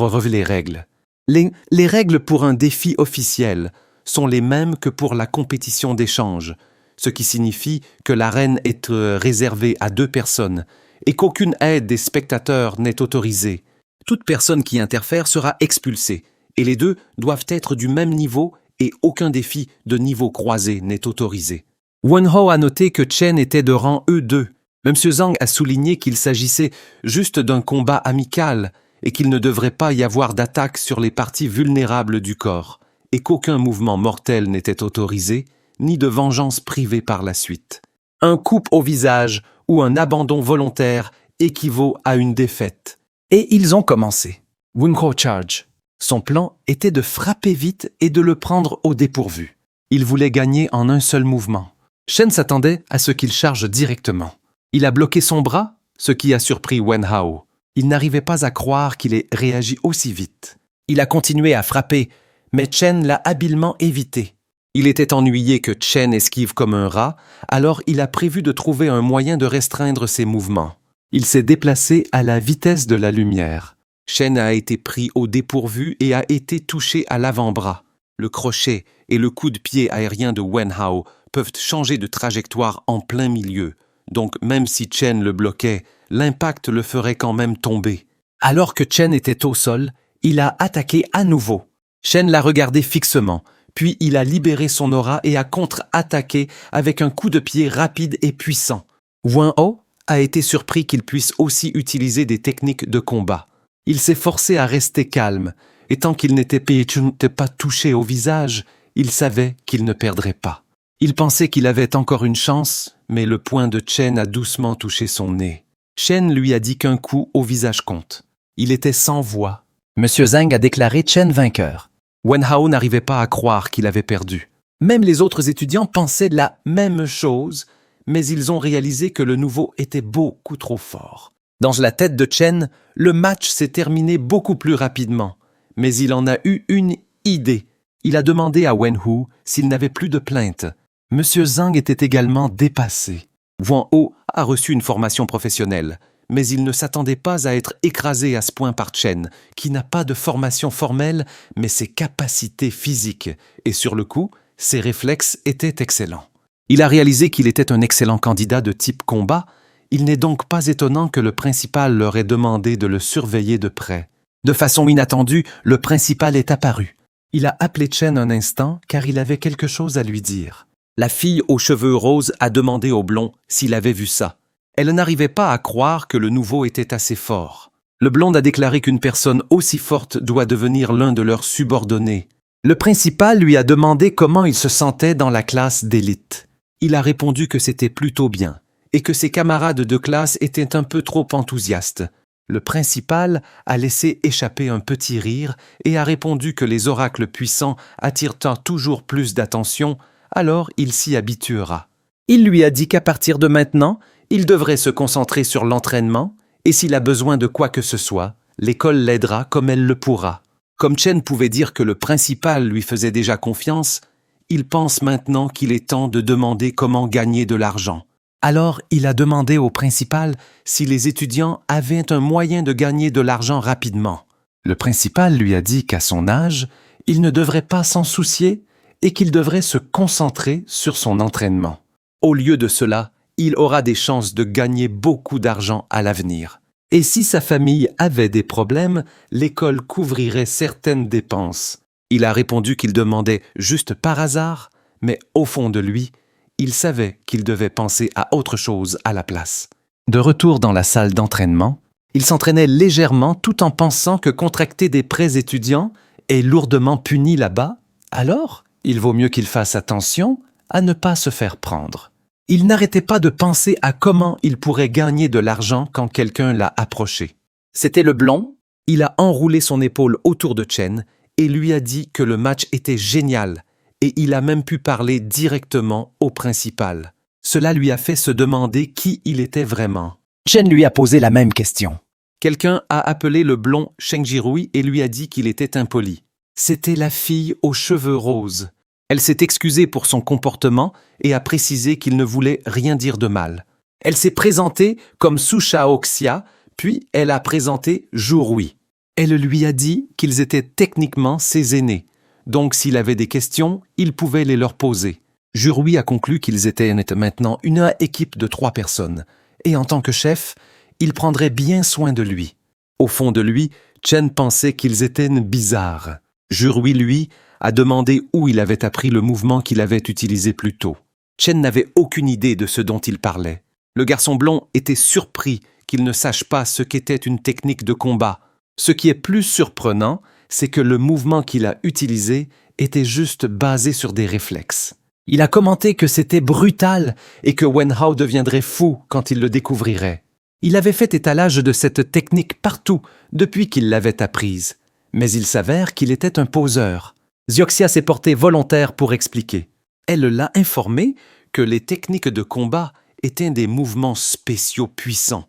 règles pour un défi officiel sont les mêmes que pour la compétition d'échange, ce qui signifie que l'arène est réservée à 2 personnes et qu'aucune aide des spectateurs n'est autorisée. Toute personne qui interfère sera expulsée et les 2 doivent être du même niveau et aucun défi de niveau croisé n'est autorisé. Wenhao a noté que Chen était de rang E2. Monsieur Zhang a souligné qu'il s'agissait juste d'un combat amical et qu'il ne devrait pas y avoir d'attaque sur les parties vulnérables du corps et qu'aucun mouvement mortel n'était autorisé, ni de vengeance privée par la suite. Un coup au visage ou un abandon volontaire équivaut à une défaite. Et ils ont commencé. Wenhao charge. Son plan était de frapper vite et de le prendre au dépourvu. Il voulait gagner en un seul mouvement. Chen s'attendait à ce qu'il charge directement. Il a bloqué son bras, ce qui a surpris Wenhao. Il n'arrivait pas à croire qu'il ait réagi aussi vite. Il a continué à frapper, mais Chen l'a habilement évité. Il était ennuyé que Chen esquive comme un rat, alors il a prévu de trouver un moyen de restreindre ses mouvements. Il s'est déplacé à la vitesse de la lumière. Chen a été pris au dépourvu et a été touché à l'avant-bras. Le crochet et le coup de pied aérien de Wenhao peuvent changer de trajectoire en plein milieu, donc même si Chen le bloquait, l'impact le ferait quand même tomber. Alors que Chen était au sol, il a attaqué à nouveau. Chen l'a regardé fixement, puis il a libéré son aura et a contre-attaqué avec un coup de pied rapide et puissant. Wenhao a été surpris qu'il puisse aussi utiliser des techniques de combat. Il s'est forcé à rester calme, et tant qu'il n'était pas touché au visage, il savait qu'il ne perdrait pas. Il pensait qu'il avait encore une chance, mais le poing de Chen a doucement touché son nez. Chen lui a dit qu'un coup au visage compte. Il était sans voix. Monsieur Zhang a déclaré Chen vainqueur. Wenhao n'arrivait pas à croire qu'il avait perdu. Même les autres étudiants pensaient la même chose, mais ils ont réalisé que le nouveau était beaucoup trop fort. Dans la tête de Chen, le match s'est terminé beaucoup plus rapidement, mais il en a eu une idée. Il a demandé à Wenhao s'il n'avait plus de plainte. Monsieur Zhang était également dépassé. Wenhao a reçu une formation professionnelle, mais il ne s'attendait pas à être écrasé à ce point par Chen, qui n'a pas de formation formelle, mais ses capacités physiques, et sur le coup, ses réflexes étaient excellents. Il a réalisé qu'il était un excellent candidat de type combat. Il n'est donc pas étonnant que le principal leur ait demandé de le surveiller de près. De façon inattendue, le principal est apparu. Il a appelé Chen un instant car il avait quelque chose à lui dire. La fille aux cheveux roses a demandé au blond s'il avait vu ça. Elle n'arrivait pas à croire que le nouveau était assez fort. Le blond a déclaré qu'une personne aussi forte doit devenir l'un de leurs subordonnés. Le principal lui a demandé comment il se sentait dans la classe d'élite. Il a répondu que c'était plutôt bien et que ses camarades de classe étaient un peu trop enthousiastes. Le principal a laissé échapper un petit rire et a répondu que les oracles puissants attirent toujours plus d'attention, alors il s'y habituera. Il lui a dit qu'à partir de maintenant, il devrait se concentrer sur l'entraînement et s'il a besoin de quoi que ce soit, l'école l'aidera comme elle le pourra. Comme Chen pouvait dire que le principal lui faisait déjà confiance, il pense maintenant qu'il est temps de demander comment gagner de l'argent. Alors, il a demandé au principal si les étudiants avaient un moyen de gagner de l'argent rapidement. Le principal lui a dit qu'à son âge, il ne devrait pas s'en soucier et qu'il devrait se concentrer sur son entraînement. Au lieu de cela, il aura des chances de gagner beaucoup d'argent à l'avenir. Et si sa famille avait des problèmes, l'école couvrirait certaines dépenses. Il a répondu qu'il demandait juste par hasard, mais au fond de lui, il savait qu'il devait penser à autre chose à la place. De retour dans la salle d'entraînement, il s'entraînait légèrement tout en pensant que contracter des prêts étudiants est lourdement puni là-bas. Alors, il vaut mieux qu'il fasse attention à ne pas se faire prendre. Il n'arrêtait pas de penser à comment il pourrait gagner de l'argent quand quelqu'un l'a approché. C'était le blond. Il a enroulé son épaule autour de Chen et lui a dit que le match était génial et il a même pu parler directement au principal. Cela lui a fait se demander qui il était vraiment. Chen lui a posé la même question. Quelqu'un a appelé le blond Sheng Jirui et lui a dit qu'il était impoli. C'était la fille aux cheveux roses. Elle s'est excusée pour son comportement et a précisé qu'il ne voulait rien dire de mal. Elle s'est présentée comme Su Shaoxia, puis elle a présenté Zhu. Elle lui a dit qu'ils étaient techniquement ses aînés, donc s'il avait des questions, il pouvait les leur poser. Zhu a conclu qu'ils étaient maintenant une équipe de 3 personnes, et en tant que chef, il prendrait bien soin de lui. Au fond de lui, Chen pensait qu'ils étaient bizarres. Zhu, lui, a demandé où il avait appris le mouvement qu'il avait utilisé plus tôt. Chen n'avait aucune idée de ce dont il parlait. Le garçon blond était surpris qu'il ne sache pas ce qu'était une technique de combat. Ce qui est plus surprenant, c'est que le mouvement qu'il a utilisé était juste basé sur des réflexes. Il a commenté que c'était brutal et que Wen Hao deviendrait fou quand il le découvrirait. Il avait fait étalage de cette technique partout depuis qu'il l'avait apprise. Mais il s'avère qu'il était un poseur. Zioxia s'est portée volontaire pour expliquer. Elle l'a informé que les techniques de combat étaient des mouvements spéciaux puissants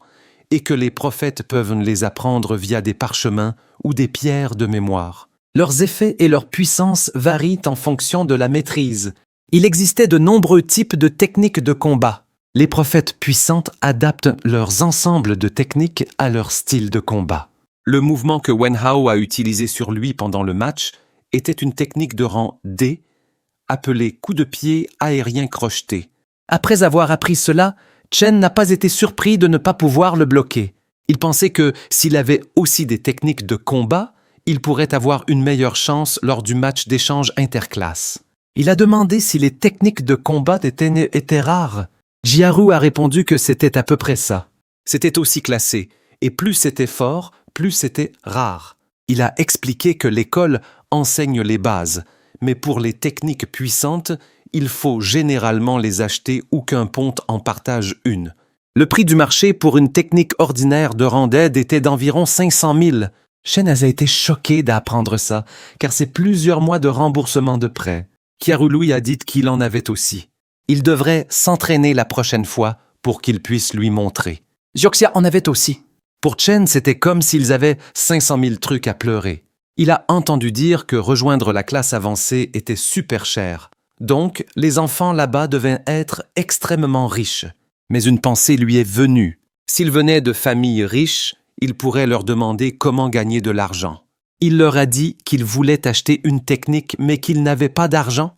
et que les prophètes peuvent les apprendre via des parchemins ou des pierres de mémoire. Leurs effets et leur puissance varient en fonction de la maîtrise. Il existait de nombreux types de techniques de combat. Les prophètes puissantes adaptent leurs ensembles de techniques à leur style de combat. Le mouvement que Wen Hao a utilisé sur lui pendant le match était une technique de rang D, appelée coup de pied aérien crocheté. Après avoir appris cela, Chen n'a pas été surpris de ne pas pouvoir le bloquer. Il pensait que s'il avait aussi des techniques de combat, il pourrait avoir une meilleure chance lors du match d'échange interclasse. Il a demandé si les techniques de combat étaient rares. Jiaru a répondu que c'était à peu près ça. C'était aussi classé, et plus c'était fort, plus c'était rare. Il a expliqué que l'école enseigne les bases, mais pour les techniques puissantes, il faut généralement les acheter ou qu'un ponte en partage une. Le prix du marché pour une technique ordinaire de rang d'aide était d'environ 500 000. Chen a été choqué d'apprendre ça, car c'est plusieurs mois de remboursement de prêt. Qiarului a dit qu'il en avait aussi. Il devrait s'entraîner la prochaine fois pour qu'il puisse lui montrer. Zioxia en avait aussi. Pour Chen, c'était comme s'ils avaient 500 000 trucs à pleurer. Il a entendu dire que rejoindre la classe avancée était super cher. Donc, les enfants là-bas devaient être extrêmement riches. Mais une pensée lui est venue. S'ils venaient de familles riches, il pourrait leur demander comment gagner de l'argent. Il leur a dit qu'il voulait acheter une technique mais qu'il n'avait pas d'argent.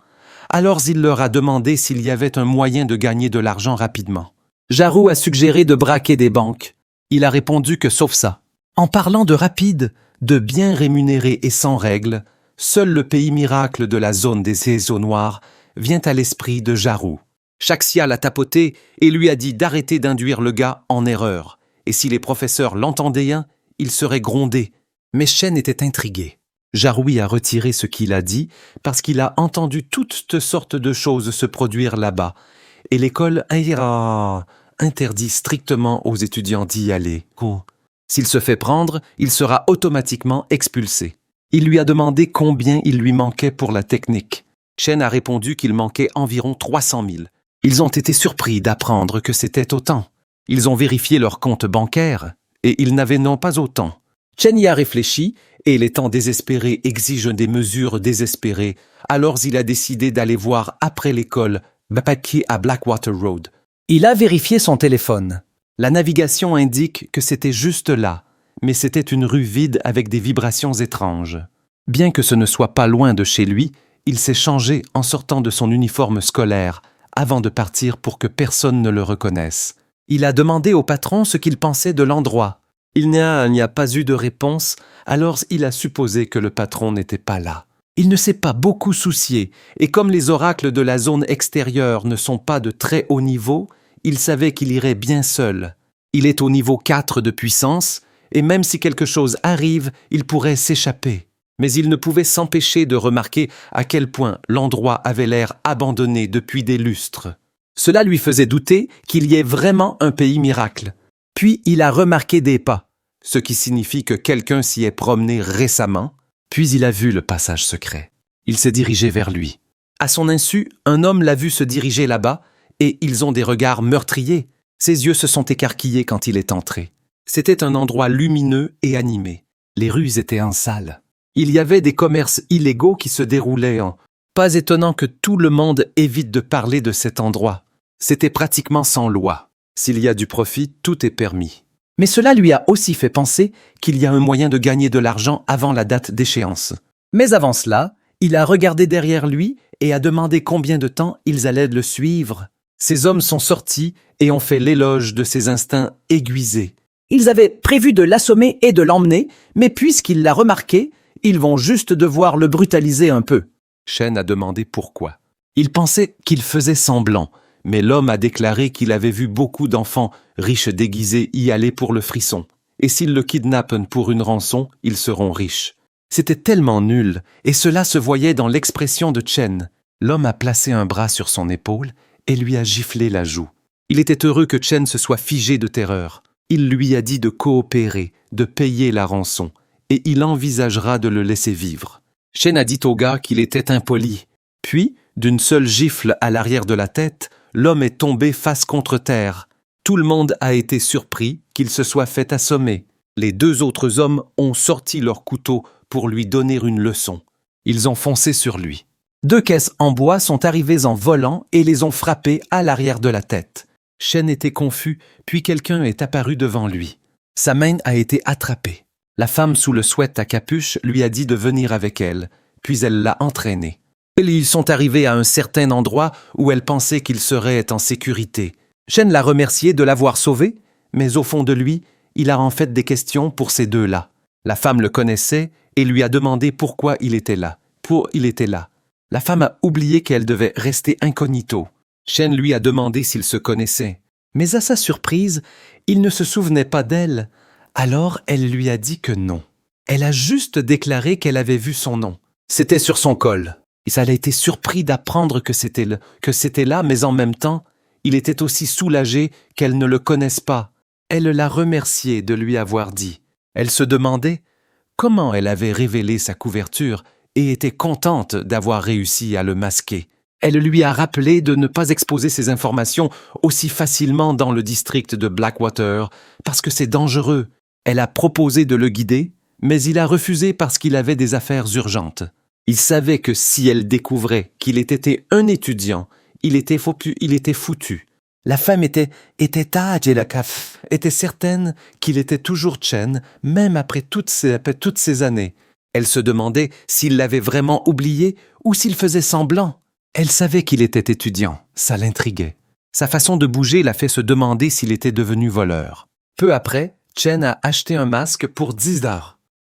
Alors il leur a demandé s'il y avait un moyen de gagner de l'argent rapidement. Jiaru a suggéré de braquer des banques. Il a répondu que sauf ça. En parlant de rapide, de bien rémunéré et sans règles, seul le pays miracle de la zone des eaux noires vient à l'esprit de Jarou. Shaxia l'a tapoté et lui a dit d'arrêter d'induire le gars en erreur. Et si les professeurs l'entendaient il serait grondé. Mais Chen était intrigué. Jaroui a retiré ce qu'il a dit parce qu'il a entendu toutes sortes de choses se produire là-bas. Et l'école interdit strictement aux étudiants d'y aller. S'il se fait prendre, il sera automatiquement expulsé. Il lui a demandé combien il lui manquait pour la technique. Chen a répondu qu'il manquait environ 300 000. Ils ont été surpris d'apprendre que c'était autant. Ils ont vérifié leur compte bancaire et ils n'avaient non pas autant. Chen y a réfléchi et les temps désespérés exigent des mesures désespérées. Alors il a décidé d'aller voir après l'école Bapaki à Blackwater Road. Il a vérifié son téléphone. La navigation indique que c'était juste là, mais c'était une rue vide avec des vibrations étranges. Bien que ce ne soit pas loin de chez lui, il s'est changé en sortant de son uniforme scolaire, avant de partir pour que personne ne le reconnaisse. Il a demandé au patron ce qu'il pensait de l'endroit. Il n'y a pas eu de réponse, alors il a supposé que le patron n'était pas là. Il ne s'est pas beaucoup soucié, et comme les oracles de la zone extérieure ne sont pas de très haut niveau, il savait qu'il irait bien seul. Il est au niveau 4 de puissance, et même si quelque chose arrive, il pourrait s'échapper. Mais il ne pouvait s'empêcher de remarquer à quel point l'endroit avait l'air abandonné depuis des lustres. Cela lui faisait douter qu'il y ait vraiment un pays miracle. Puis il a remarqué des pas, ce qui signifie que quelqu'un s'y est promené récemment, puis il a vu le passage secret. Il s'est dirigé vers lui. À son insu, un homme l'a vu se diriger là-bas, et ils ont des regards meurtriers. Ses yeux se sont écarquillés quand il est entré. C'était un endroit lumineux et animé. Les rues étaient en salle. Il y avait des commerces illégaux qui se déroulaient en... Pas étonnant que tout le monde évite de parler de cet endroit. C'était pratiquement sans loi. S'il y a du profit, tout est permis. Mais cela lui a aussi fait penser qu'il y a un moyen de gagner de l'argent avant la date d'échéance. Mais avant cela, il a regardé derrière lui et a demandé combien de temps ils allaient le suivre. Ces hommes sont sortis et ont fait l'éloge de ses instincts aiguisés. Ils avaient prévu de l'assommer et de l'emmener, mais puisqu'il l'a remarqué, ils vont juste devoir le brutaliser un peu. Chen a demandé pourquoi. Il pensait qu'il faisait semblant, mais l'homme a déclaré qu'il avait vu beaucoup d'enfants riches déguisés y aller pour le frisson. Et s'ils le kidnappent pour une rançon, ils seront riches. C'était tellement nul, et cela se voyait dans l'expression de Chen. L'homme a placé un bras sur son épaule et lui a giflé la joue. Il était heureux que Chen se soit figé de terreur. Il lui a dit de coopérer, de payer la rançon, et il envisagera de le laisser vivre. Chen a dit au gars qu'il était impoli. Puis, d'une seule gifle à l'arrière de la tête, l'homme est tombé face contre terre. Tout le monde a été surpris qu'il se soit fait assommer. Les deux autres hommes ont sorti leurs couteaux pour lui donner une leçon. Ils ont foncé sur lui. 2 caisses en bois sont arrivées en volant et les ont frappés à l'arrière de la tête. Chen était confus, puis quelqu'un est apparu devant lui. Sa main a été attrapée. La femme sous le sweat à capuche lui a dit de venir avec elle, puis elle l'a entraîné. Ils sont arrivés à un certain endroit où elle pensait qu'il serait en sécurité. Chen l'a remercié de l'avoir sauvé, mais au fond de lui, il a en fait des questions pour ces deux-là. La femme le connaissait et lui a demandé pourquoi il était là. La femme a oublié qu'elle devait rester incognito. Chen lui a demandé s'ils se connaissaient. Mais à sa surprise, il ne se souvenait pas d'elle. Alors elle lui a dit que non. Elle a juste déclaré qu'elle avait vu son nom. C'était sur son col. Il a été surpris d'apprendre que c'était là, mais en même temps, il était aussi soulagé qu'elle ne le connaisse pas. Elle l'a remercié de lui avoir dit. Elle se demandait comment elle avait révélé sa couverture et était contente d'avoir réussi à le masquer. Elle lui a rappelé de ne pas exposer ses informations aussi facilement dans le district de Blackwater, parce que c'est dangereux. Elle a proposé de le guider, mais il a refusé parce qu'il avait des affaires urgentes. Il savait que si elle découvrait qu'il était un étudiant, il était foutu. La femme était certaine qu'il était toujours Chen, même après toutes ces années. Elle se demandait s'il l'avait vraiment oublié ou s'il faisait semblant. Elle savait qu'il était étudiant, ça l'intriguait. Sa façon de bouger l'a fait se demander s'il était devenu voleur. Peu après, Chen a acheté un masque pour 10 $.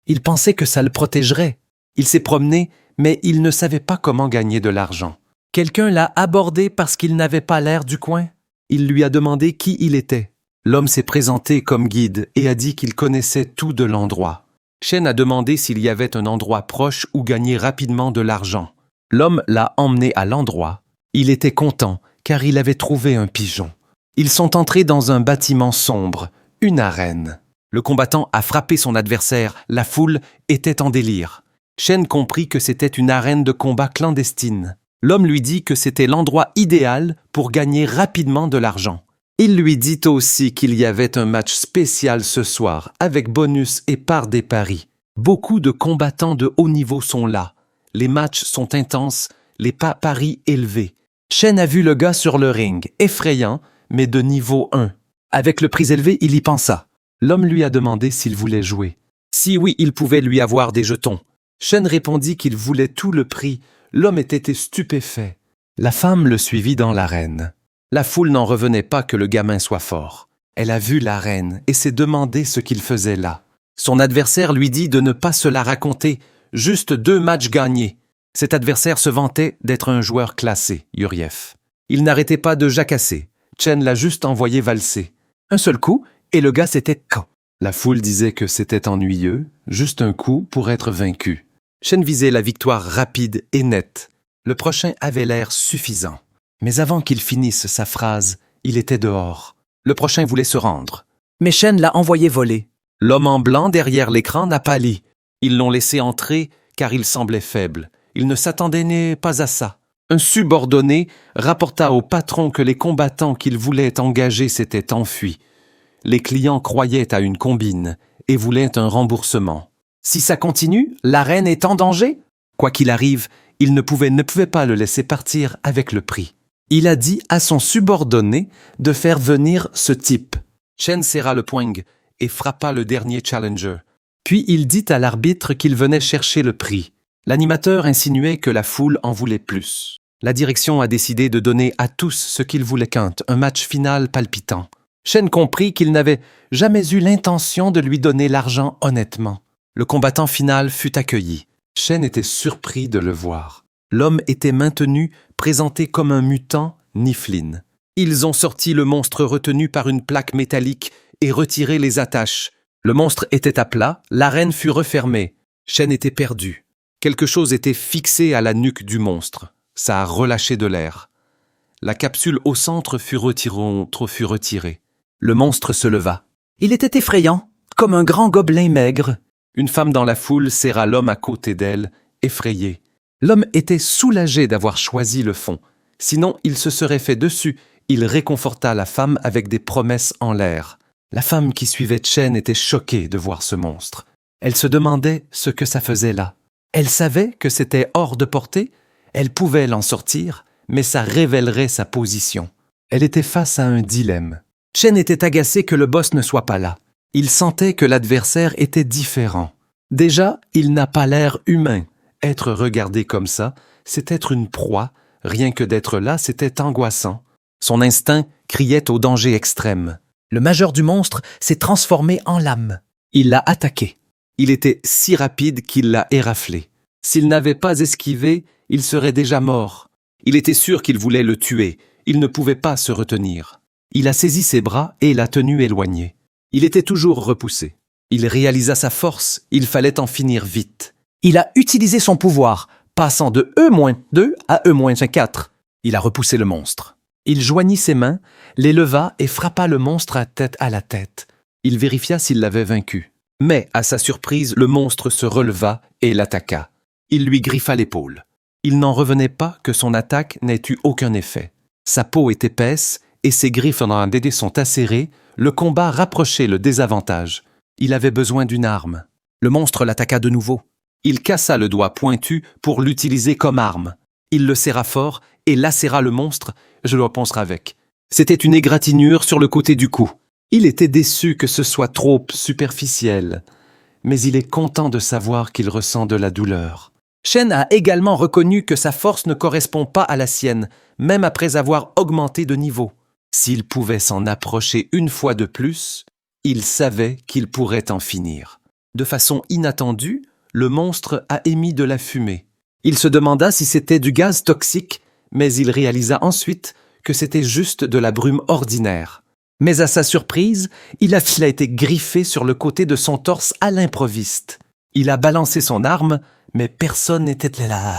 Il pensait que ça le protégerait. Il s'est promené, mais il ne savait pas comment gagner de l'argent. Quelqu'un l'a abordé parce qu'il n'avait pas l'air du coin. Il lui a demandé qui il était. L'homme s'est présenté comme guide et a dit qu'il connaissait tout de l'endroit. Chen a demandé s'il y avait un endroit proche où gagner rapidement de l'argent. L'homme l'a emmené à l'endroit. Il était content car il avait trouvé un pigeon. Ils sont entrés dans un bâtiment sombre, une arène. Le combattant a frappé son adversaire, la foule était en délire. Chen comprit que c'était une arène de combat clandestine. L'homme lui dit que c'était l'endroit idéal pour gagner rapidement de l'argent. Il lui dit aussi qu'il y avait un match spécial ce soir, avec bonus et part des paris. Beaucoup de combattants de haut niveau sont là. Les matchs sont intenses, les paris élevés. Chen a vu le gars sur le ring, effrayant, mais de niveau 1. Avec le prix élevé, il y pensa. L'homme lui a demandé s'il voulait jouer. Si oui, il pouvait lui avoir des jetons. Chen répondit qu'il voulait tout le prix. L'homme était stupéfait. La femme le suivit dans l'arène. La foule n'en revenait pas que le gamin soit fort. Elle a vu l'arène et s'est demandé ce qu'il faisait là. Son adversaire lui dit de ne pas se la raconter, juste 2 matchs gagnés. Cet adversaire se vantait d'être un joueur classé, Yuriev. Il n'arrêtait pas de jacasser. Chen l'a juste envoyé valser. Un seul coup, et le gars s'était quand. La foule disait que c'était ennuyeux, juste un coup pour être vaincu. Chen visait la victoire rapide et nette. Le prochain avait l'air suffisant. Mais avant qu'il finisse sa phrase, il était dehors. Le prochain voulait se rendre. Mais Chen l'a envoyé voler. L'homme en blanc derrière l'écran n'a pâli. Ils l'ont laissé entrer car il semblait faible. Il ne s'attendait pas à ça. Un subordonné rapporta au patron que les combattants qu'il voulait engager s'étaient enfuis. Les clients croyaient à une combine et voulaient un remboursement. Si ça continue, la reine est en danger. Quoi qu'il arrive, il ne pouvait pas le laisser partir avec le prix. Il a dit à son subordonné de faire venir ce type. Chen serra le poing et frappa le dernier challenger. Puis il dit à l'arbitre qu'il venait chercher le prix. L'animateur insinuait que la foule en voulait plus. La direction a décidé de donner à tous ce qu'ils voulaient un match final palpitant. Chen comprit qu'il n'avait jamais eu l'intention de lui donner l'argent honnêtement. Le combattant final fut accueilli. Chen était surpris de le voir. L'homme était maintenu, présenté comme un mutant, Niflin. Ils ont sorti le monstre retenu par une plaque métallique et retiré les attaches. Le monstre était à plat, l'arène fut refermée. Chen était perdu. Quelque chose était fixé à la nuque du monstre. Ça a relâché de l'air. La capsule au centre fut retirée. Le monstre se leva. Il était effrayant, comme un grand gobelin maigre. Une femme dans la foule serra l'homme à côté d'elle, effrayée. L'homme était soulagé d'avoir choisi le fond. Sinon, il se serait fait dessus. Il réconforta la femme avec des promesses en l'air. La femme qui suivait Chen était choquée de voir ce monstre. Elle se demandait ce que ça faisait là. Elle savait que c'était hors de portée. Elle pouvait l'en sortir, mais ça révélerait sa position. Elle était face à un dilemme. Chen était agacé que le boss ne soit pas là. Il sentait que l'adversaire était différent. Déjà, il n'a pas l'air humain. Être regardé comme ça, c'est être une proie. Rien que d'être là, c'était angoissant. Son instinct criait au danger extrême. Le majeur du monstre s'est transformé en lame. Il l'a attaqué. Il était si rapide qu'il l'a éraflé. S'il n'avait pas esquivé, il serait déjà mort. Il était sûr qu'il voulait le tuer. Il ne pouvait pas se retenir. Il a saisi ses bras et l'a tenu éloigné. Il était toujours repoussé. Il réalisa sa force, il fallait en finir vite. Il a utilisé son pouvoir, passant de E-2 à E-4. Il a repoussé le monstre. Il joignit ses mains, les leva et frappa le monstre à la tête. Il vérifia s'il l'avait vaincu. Mais, à sa surprise, le monstre se releva et l'attaqua. Il lui griffa l'épaule. Il n'en revenait pas que son attaque n'ait eu aucun effet. Sa peau est épaisse et ses griffes en dédé sont acérées. Le combat rapprochait le désavantage. Il avait besoin d'une arme. Le monstre l'attaqua de nouveau. Il cassa le doigt pointu pour l'utiliser comme arme. Il le serra fort et lacéra le monstre, je le penserai avec. C'était une égratignure sur le côté du cou. Il était déçu que ce soit trop superficiel, mais il est content de savoir qu'il ressent de la douleur. Chen a également reconnu que sa force ne correspond pas à la sienne, même après avoir augmenté de niveau. S'il pouvait s'en approcher une fois de plus, il savait qu'il pourrait en finir. De façon inattendue, le monstre a émis de la fumée. Il se demanda si c'était du gaz toxique, mais il réalisa ensuite que c'était juste de la brume ordinaire. Mais à sa surprise, il a été griffé sur le côté de son torse à l'improviste. Il a balancé son arme, mais personne n'était là.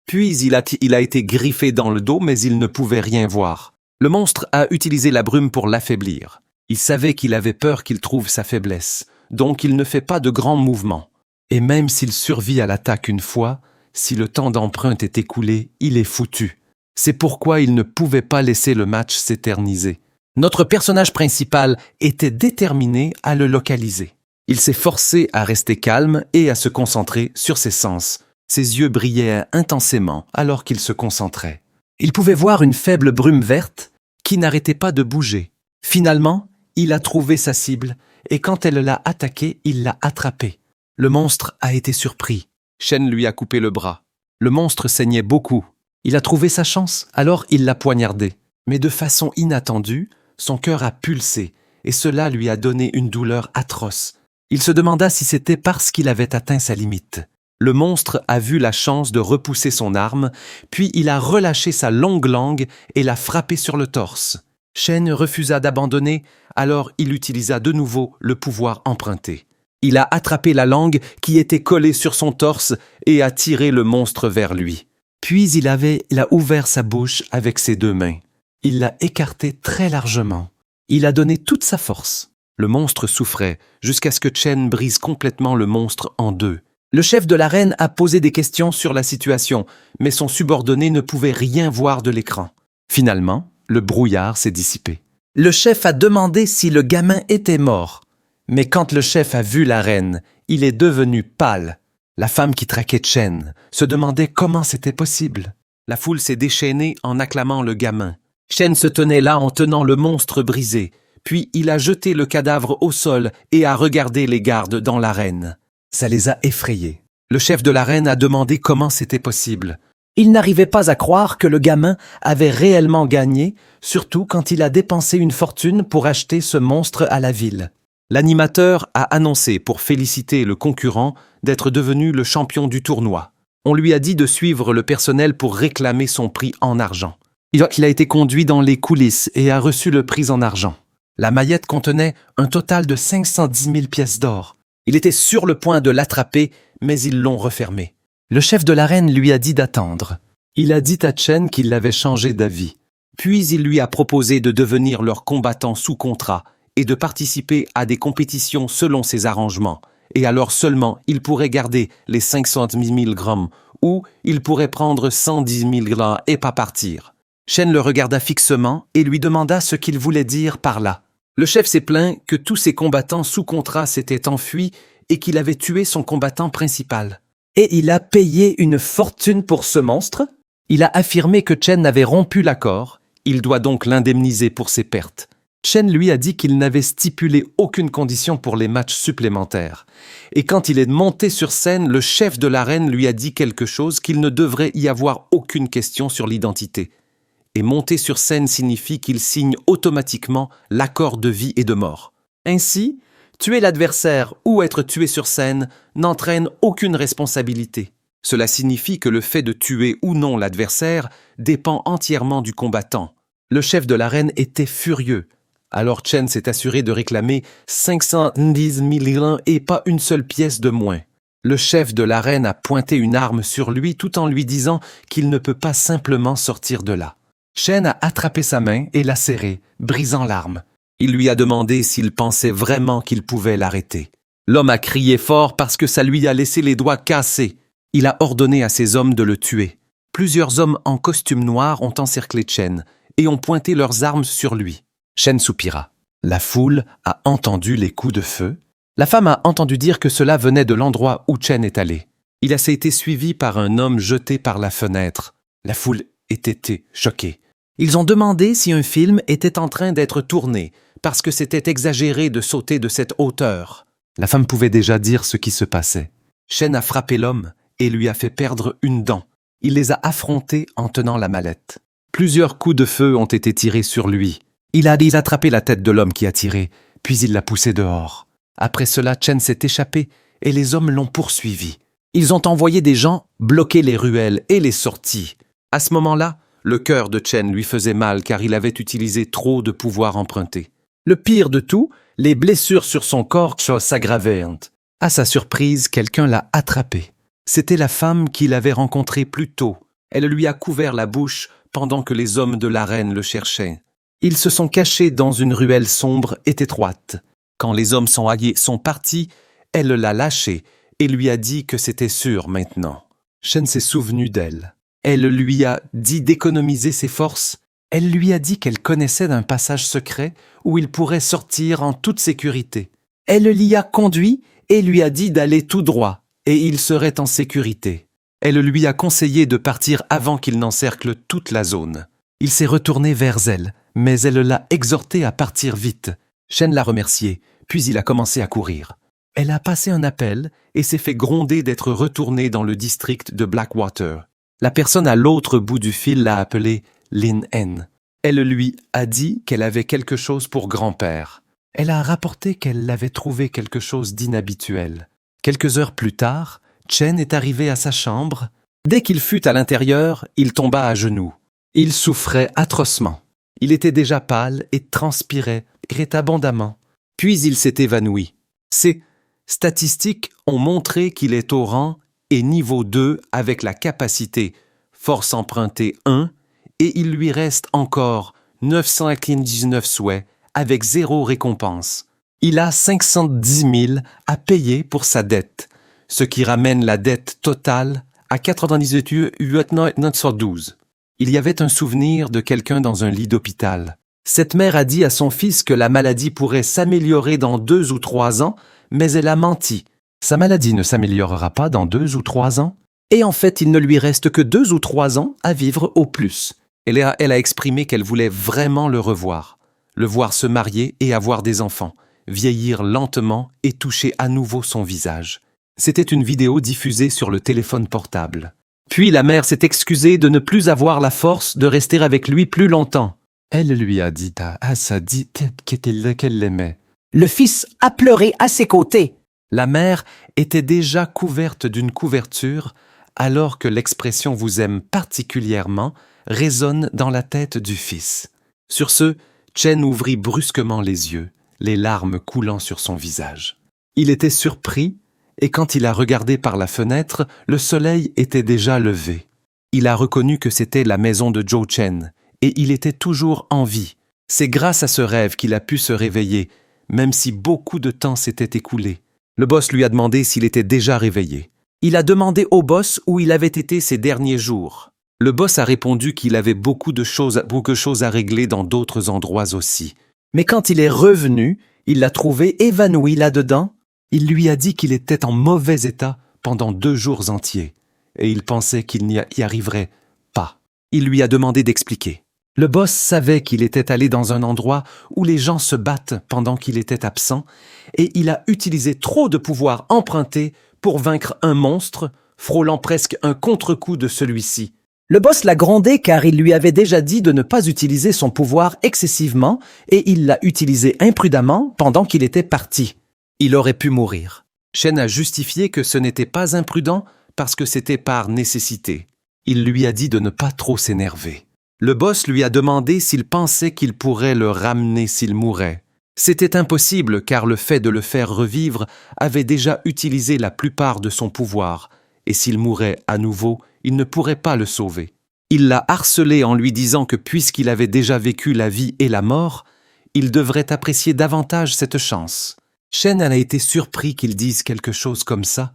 Puis il a été griffé dans le dos, mais il ne pouvait rien voir. Le monstre a utilisé la brume pour l'affaiblir. Il savait qu'il avait peur qu'il trouve sa faiblesse, donc il ne fait pas de grands mouvements. Et même s'il survit à l'attaque une fois, si le temps d'empreinte est écoulé, il est foutu. C'est pourquoi il ne pouvait pas laisser le match s'éterniser. Notre personnage principal était déterminé à le localiser. Il s'est forcé à rester calme et à se concentrer sur ses sens. Ses yeux brillaient intensément alors qu'il se concentrait. Il pouvait voir une faible brume verte qui n'arrêtait pas de bouger. Finalement, il a trouvé sa cible et quand elle l'a attaqué, il l'a attrapé. Le monstre a été surpris. Shen lui a coupé le bras. Le monstre saignait beaucoup. Il a trouvé sa chance, alors il l'a poignardé. Mais de façon inattendue, son cœur a pulsé et cela lui a donné une douleur atroce. Il se demanda si c'était parce qu'il avait atteint sa limite. Le monstre a vu la chance de repousser son arme, puis il a relâché sa longue langue et l'a frappé sur le torse. Shen refusa d'abandonner, alors il utilisa de nouveau le pouvoir emprunté. Il a attrapé la langue qui était collée sur son torse et a tiré le monstre vers lui. Puis il a ouvert sa bouche avec ses deux mains. Il l'a écarté très largement. Il a donné toute sa force. Le monstre souffrait jusqu'à ce que Chen brise complètement le monstre en deux. Le chef de l'arène a posé des questions sur la situation, mais son subordonné ne pouvait rien voir de l'écran. Finalement, le brouillard s'est dissipé. Le chef a demandé si le gamin était mort. Mais quand le chef a vu la reine, il est devenu pâle. La femme qui traquait Chen se demandait comment c'était possible. La foule s'est déchaînée en acclamant le gamin. Chen se tenait là en tenant le monstre brisé, puis il a jeté le cadavre au sol et a regardé les gardes dans l'arène. Ça les a effrayés. Le chef de l'arène a demandé comment c'était possible. Il n'arrivait pas à croire que le gamin avait réellement gagné, surtout quand il a dépensé une fortune pour acheter ce monstre à la ville. L'animateur a annoncé pour féliciter le concurrent d'être devenu le champion du tournoi. On lui a dit de suivre le personnel pour réclamer son prix en argent. Il a été conduit dans les coulisses et a reçu le prix en argent. La maillette contenait un total de 510 000 pièces d'or. Il était sur le point de l'attraper, mais ils l'ont refermé. Le chef de l'arène lui a dit d'attendre. Il a dit à Chen qu'il avait changé d'avis. Puis il lui a proposé de devenir leur combattant sous contrat et de participer à des compétitions selon ses arrangements. Et alors seulement il pourrait garder les 510 000 grammes ou il pourrait prendre 110 000 grammes et pas partir. Chen le regarda fixement et lui demanda ce qu'il voulait dire par là. Le chef s'est plaint que tous ses combattants sous contrat s'étaient enfuis et qu'il avait tué son combattant principal. Et il a payé une fortune pour ce monstre? Il a affirmé que Chen avait rompu l'accord, il doit donc l'indemniser pour ses pertes. Chen lui a dit qu'il n'avait stipulé aucune condition pour les matchs supplémentaires. Et quand il est monté sur scène, le chef de l'arène lui a dit quelque chose qu'il ne devrait y avoir aucune question sur l'identité. Et monter sur scène signifie qu'il signe automatiquement l'accord de vie et de mort. Ainsi, tuer l'adversaire ou être tué sur scène n'entraîne aucune responsabilité. Cela signifie que le fait de tuer ou non l'adversaire dépend entièrement du combattant. Le chef de l'arène était furieux. Alors Chen s'est assuré de réclamer 510 000 et pas une seule pièce de moins. Le chef de l'arène a pointé une arme sur lui tout en lui disant qu'il ne peut pas simplement sortir de là. Chen a attrapé sa main et l'a serrée, brisant l'arme. Il lui a demandé s'il pensait vraiment qu'il pouvait l'arrêter. L'homme a crié fort parce que ça lui a laissé les doigts cassés. Il a ordonné à ses hommes de le tuer. Plusieurs hommes en costume noir ont encerclé Chen et ont pointé leurs armes sur lui. Chen soupira. La foule a entendu les coups de feu. La femme a entendu dire que cela venait de l'endroit où Chen est allé. Il a été suivi par un homme jeté par la fenêtre. La foule était choquée. Ils ont demandé si un film était en train d'être tourné, parce que c'était exagéré de sauter de cette hauteur. La femme pouvait déjà dire ce qui se passait. Chen a frappé l'homme et lui a fait perdre une dent. Il les a affrontés en tenant la mallette. Plusieurs coups de feu ont été tirés sur lui. Il a attrapé la tête de l'homme qui a tiré, puis il l'a poussé dehors. Après cela, Chen s'est échappé et les hommes l'ont poursuivi. Ils ont envoyé des gens bloquer les ruelles et les sorties. À ce moment-là, le cœur de Chen lui faisait mal car il avait utilisé trop de pouvoir emprunté. Le pire de tout, les blessures sur son corps s'aggravaient. À sa surprise, quelqu'un l'a attrapé. C'était la femme qu'il avait rencontrée plus tôt. Elle lui a couvert la bouche pendant que les hommes de l'arène le cherchaient. Ils se sont cachés dans une ruelle sombre et étroite. Quand les hommes sont partis, elle l'a lâché et lui a dit que c'était sûr maintenant. Chen s'est souvenu d'elle. Elle lui a dit d'économiser ses forces. Elle lui a dit qu'elle connaissait d'un passage secret où il pourrait sortir en toute sécurité. Elle l'y a conduit et lui a dit d'aller tout droit, et il serait en sécurité. Elle lui a conseillé de partir avant qu'il n'encercle toute la zone. Il s'est retourné vers elle, mais elle l'a exhorté à partir vite. Chen l'a remercié, puis il a commencé à courir. Elle a passé un appel et s'est fait gronder d'être retournée dans le district de Blackwater. La personne à l'autre bout du fil l'a appelée Lin N. Elle lui a dit qu'elle avait quelque chose pour grand-père. Elle a rapporté qu'elle avait trouvé quelque chose d'inhabituel. Quelques heures plus tard, Chen est arrivé à sa chambre. Dès qu'il fut à l'intérieur, il tomba à genoux. Il souffrait atrocement. Il était déjà pâle et transpirait abondamment. Puis il s'est évanoui. Ses statistiques ont montré qu'il est au rang et niveau 2 avec la capacité force empruntée 1 et il lui reste encore 999 souhaits avec 0 récompense. Il a 510 000 à payer pour sa dette, ce qui ramène la dette totale à 98 912. Il y avait un souvenir de quelqu'un dans un lit d'hôpital. Cette mère a dit à son fils que la maladie pourrait s'améliorer dans 2 ou 3 ans, mais elle a menti. Sa maladie ne s'améliorera pas dans 2 ou 3 ans. Et en fait, il ne lui reste que 2 ou 3 ans à vivre au plus. Elle a exprimé qu'elle voulait vraiment le revoir, le voir se marier et avoir des enfants, vieillir lentement et toucher à nouveau son visage. C'était une vidéo diffusée sur le téléphone portable. Puis la mère s'est excusée de ne plus avoir la force de rester avec lui plus longtemps. Elle lui a dit à sa dit qu'elle l'aimait. Le fils a pleuré à ses côtés. La mère était déjà couverte d'une couverture alors que l'expression « vous aime particulièrement » résonne dans la tête du fils. Sur ce, Chen ouvrit brusquement les yeux, les larmes coulant sur son visage. Il était surpris et quand il a regardé par la fenêtre, le soleil était déjà levé. Il a reconnu que c'était la maison de Zhou Chen et il était toujours en vie. C'est grâce à ce rêve qu'il a pu se réveiller, même si beaucoup de temps s'était écoulé. Le boss lui a demandé s'il était déjà réveillé. Il a demandé au boss où il avait été ces derniers jours. Le boss a répondu qu'il avait beaucoup de choses à régler dans d'autres endroits aussi. Mais quand il est revenu, il l'a trouvé évanoui là-dedans. Il lui a dit qu'il était en mauvais état pendant 2 jours entiers, et il pensait qu'il n'y arriverait pas. Il lui a demandé d'expliquer. Le boss savait qu'il était allé dans un endroit où les gens se battent pendant qu'il était absent, et il a utilisé trop de pouvoir emprunté pour vaincre un monstre, frôlant presque un contre-coup de celui-ci. Le boss l'a grondé car il lui avait déjà dit de ne pas utiliser son pouvoir excessivement, et il l'a utilisé imprudemment pendant qu'il était parti. Il aurait pu mourir. Chen a justifié que ce n'était pas imprudent parce que c'était par nécessité. Il lui a dit de ne pas trop s'énerver. Le boss lui a demandé s'il pensait qu'il pourrait le ramener s'il mourait. C'était impossible car le fait de le faire revivre avait déjà utilisé la plupart de son pouvoir, et s'il mourait à nouveau, il ne pourrait pas le sauver. Il l'a harcelé en lui disant que puisqu'il avait déjà vécu la vie et la mort, il devrait apprécier davantage cette chance. Chen a été surpris qu'il dise quelque chose comme ça,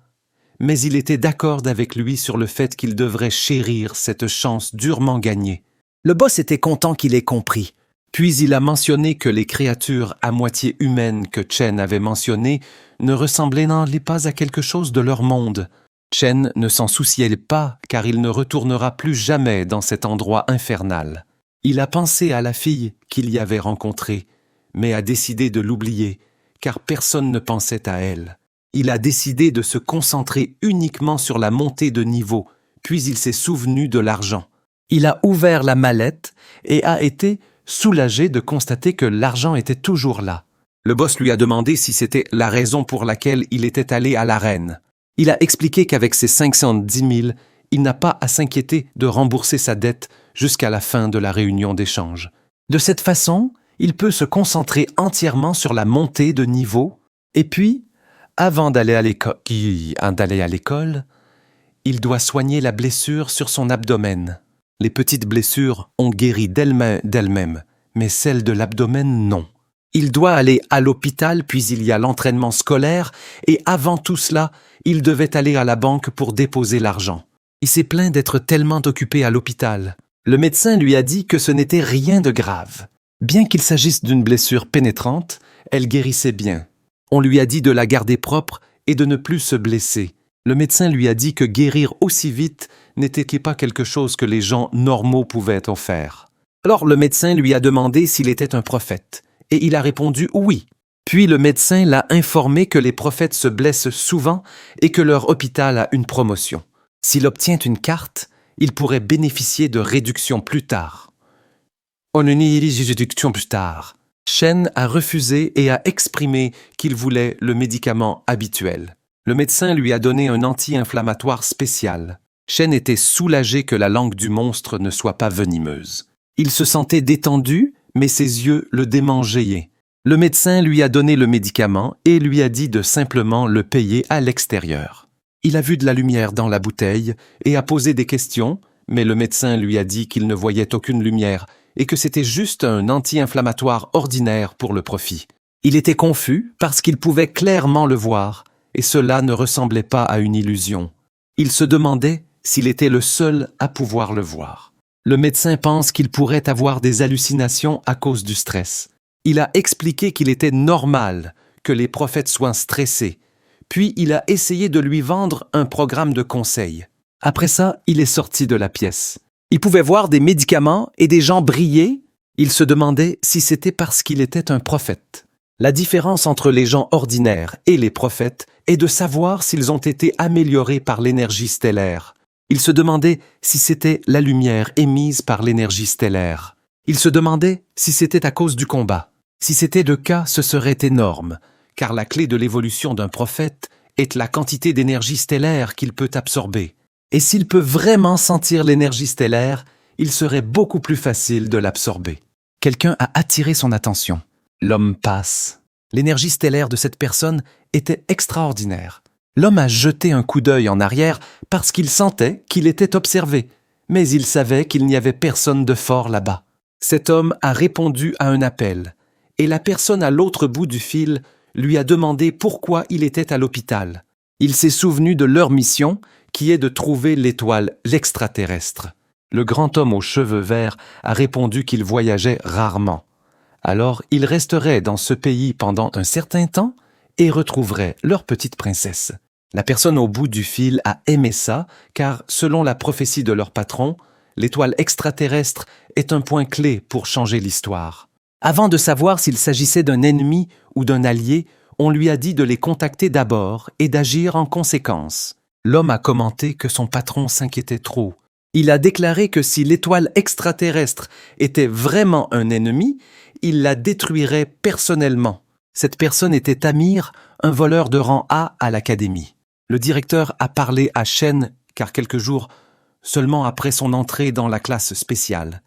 mais il était d'accord avec lui sur le fait qu'il devrait chérir cette chance durement gagnée. Le boss était content qu'il ait compris. Puis il a mentionné que les créatures à moitié humaines que Chen avait mentionnées ne ressemblaient pas à quelque chose de leur monde. Chen ne s'en souciait pas car il ne retournera plus jamais dans cet endroit infernal. Il a pensé à la fille qu'il y avait rencontrée, mais a décidé de l'oublier car personne ne pensait à elle. Il a décidé de se concentrer uniquement sur la montée de niveau, puis il s'est souvenu de l'argent. Il a ouvert la mallette et a été soulagé de constater que l'argent était toujours là. Le boss lui a demandé si c'était la raison pour laquelle il était allé à l'arène. Il a expliqué qu'avec ses 510 000, il n'a pas à s'inquiéter de rembourser sa dette jusqu'à la fin de la réunion d'échange. De cette façon, il peut se concentrer entièrement sur la montée de niveau et puis, avant d'aller à l'école, il doit soigner la blessure sur son abdomen. Les petites blessures ont guéri d'elles-mêmes, mais celles de l'abdomen, non. Il doit aller à l'hôpital, puis il y a l'entraînement scolaire, et avant tout cela, il devait aller à la banque pour déposer l'argent. Il s'est plaint d'être tellement occupé à l'hôpital. Le médecin lui a dit que ce n'était rien de grave. Bien qu'il s'agisse d'une blessure pénétrante, elle guérissait bien. On lui a dit de la garder propre et de ne plus se blesser. Le médecin lui a dit que guérir aussi vite n'était pas quelque chose que les gens normaux pouvaient en faire. Alors le médecin lui a demandé s'il était un prophète, et il a répondu oui. Puis le médecin l'a informé que les prophètes se blessent souvent et que leur hôpital a une promotion. S'il obtient une carte, il pourrait bénéficier de réductions plus tard. Shen a refusé et a exprimé qu'il voulait le médicament habituel. Le médecin lui a donné un anti-inflammatoire spécial. Shen était soulagé que la langue du monstre ne soit pas venimeuse. Il se sentait détendu, mais ses yeux le démangeaient. Le médecin lui a donné le médicament et lui a dit de simplement le payer à l'extérieur. Il a vu de la lumière dans la bouteille et a posé des questions, mais le médecin lui a dit qu'il ne voyait aucune lumière et que c'était juste un anti-inflammatoire ordinaire pour le profit. Il était confus parce qu'il pouvait clairement le voir, et cela ne ressemblait pas à une illusion. Il se demandait s'il était le seul à pouvoir le voir. Le médecin pense qu'il pourrait avoir des hallucinations à cause du stress. Il a expliqué qu'il était normal que les prophètes soient stressés, puis il a essayé de lui vendre un programme de conseil. Après ça, il est sorti de la pièce. Il pouvait voir des médicaments et des gens briller. Il se demandait si c'était parce qu'il était un prophète. La différence entre les gens ordinaires et les prophètes est de savoir s'ils ont été améliorés par l'énergie stellaire. Il se demandait si c'était la lumière émise par l'énergie stellaire. Il se demandait si c'était à cause du combat. Si c'était le cas, ce serait énorme, car la clé de l'évolution d'un prophète est la quantité d'énergie stellaire qu'il peut absorber. Et s'il peut vraiment sentir l'énergie stellaire, il serait beaucoup plus facile de l'absorber. Quelqu'un a attiré son attention. L'homme passe. L'énergie stellaire de cette personne était extraordinaire. L'homme a jeté un coup d'œil en arrière parce qu'il sentait qu'il était observé, mais il savait qu'il n'y avait personne de fort là-bas. Cet homme a répondu à un appel, et la personne à l'autre bout du fil lui a demandé pourquoi il était à l'hôpital. Il s'est souvenu de leur mission, qui est de trouver l'étoile, l'extraterrestre. Le grand homme aux cheveux verts a répondu qu'il voyageait rarement. Alors il resterait dans ce pays pendant un certain temps et retrouverait leur petite princesse. La personne au bout du fil a aimé ça, car selon la prophétie de leur patron, l'étoile extraterrestre est un point clé pour changer l'histoire. Avant de savoir s'il s'agissait d'un ennemi ou d'un allié, on lui a dit de les contacter d'abord et d'agir en conséquence. L'homme a commenté que son patron s'inquiétait trop. Il a déclaré que si l'étoile extraterrestre était vraiment un ennemi, il la détruirait personnellement. Cette personne était Amir, un voleur de rang A à l'académie. Le directeur a parlé à Shen, car quelques jours seulement après son entrée dans la classe spéciale.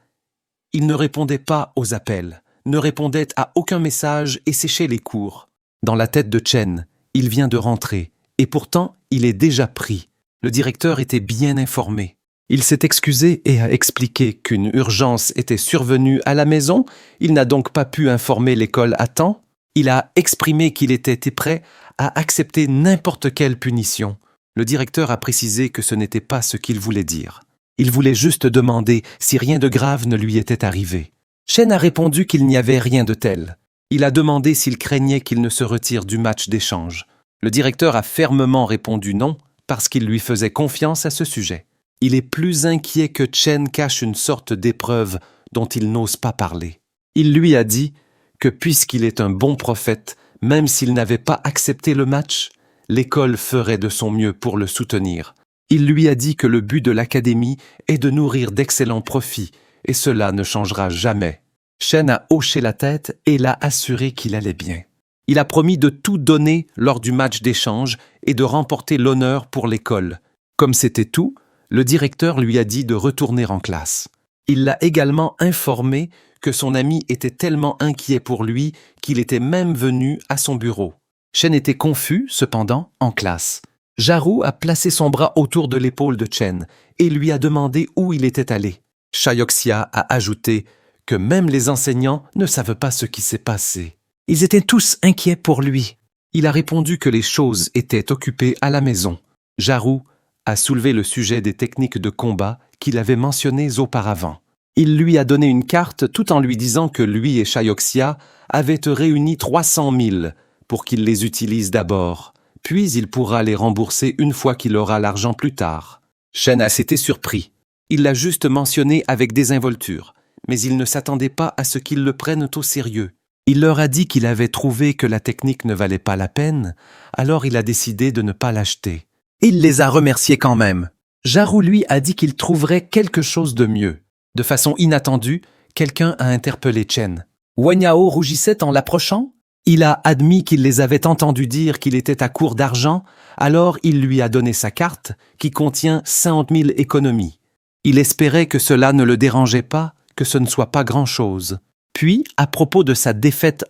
Il ne répondait pas aux appels, ne répondait à aucun message et séchait les cours. Dans la tête de Chen, il vient de rentrer, et pourtant il est déjà pris. Le directeur était bien informé. Il s'est excusé et a expliqué qu'une urgence était survenue à la maison. Il n'a donc pas pu informer l'école à temps. Il a exprimé qu'il était prêt à accepter n'importe quelle punition. Le directeur a précisé que ce n'était pas ce qu'il voulait dire. Il voulait juste demander si rien de grave ne lui était arrivé. Shen a répondu qu'il n'y avait rien de tel. Il a demandé s'il craignait qu'il ne se retire du match d'échange. Le directeur a fermement répondu non, parce qu'il lui faisait confiance à ce sujet. Il est plus inquiet que Chen cache une sorte d'épreuve dont il n'ose pas parler. Il lui a dit que puisqu'il est un bon prophète, même s'il n'avait pas accepté le match, l'école ferait de son mieux pour le soutenir. Il lui a dit que le but de l'académie est de nourrir d'excellents profits, et cela ne changera jamais. Shen a hoché la tête et l'a assuré qu'il allait bien. Il a promis de tout donner lors du match d'échange et de remporter l'honneur pour l'école. Comme c'était tout, le directeur lui a dit de retourner en classe. Il l'a également informé que son ami était tellement inquiet pour lui qu'il était même venu à son bureau. Chen était confus, cependant, en classe. Jaru a placé son bras autour de l'épaule de Chen et lui a demandé où il était allé. Chayoxia a ajouté que même les enseignants ne savent pas ce qui s'est passé. Ils étaient tous inquiets pour lui. Il a répondu que les choses étaient occupées à la maison. Jaru a soulevé le sujet des techniques de combat qu'il avait mentionnées auparavant. Il lui a donné une carte tout en lui disant que lui et Chayoxia avaient réuni 300 000 pour qu'il les utilise d'abord, puis il pourra les rembourser une fois qu'il aura l'argent plus tard. Chen a été surpris. Il l'a juste mentionné avec désinvolture, mais il ne s'attendait pas à ce qu'ils le prennent au sérieux. Il leur a dit qu'il avait trouvé que la technique ne valait pas la peine, alors il a décidé de ne pas l'acheter. Il les a remerciés quand même. Jaru lui a dit qu'il trouverait quelque chose de mieux. De façon inattendue, quelqu'un a interpellé Chen. Wen Yao rougissait en l'approchant. Il a admis qu'il les avait entendus dire qu'il était à court d'argent, alors il lui a donné sa carte qui contient 50 000 économies. Il espérait que cela ne le dérangeait pas, que ce ne soit pas grand-chose. Puis, à propos de sa défaite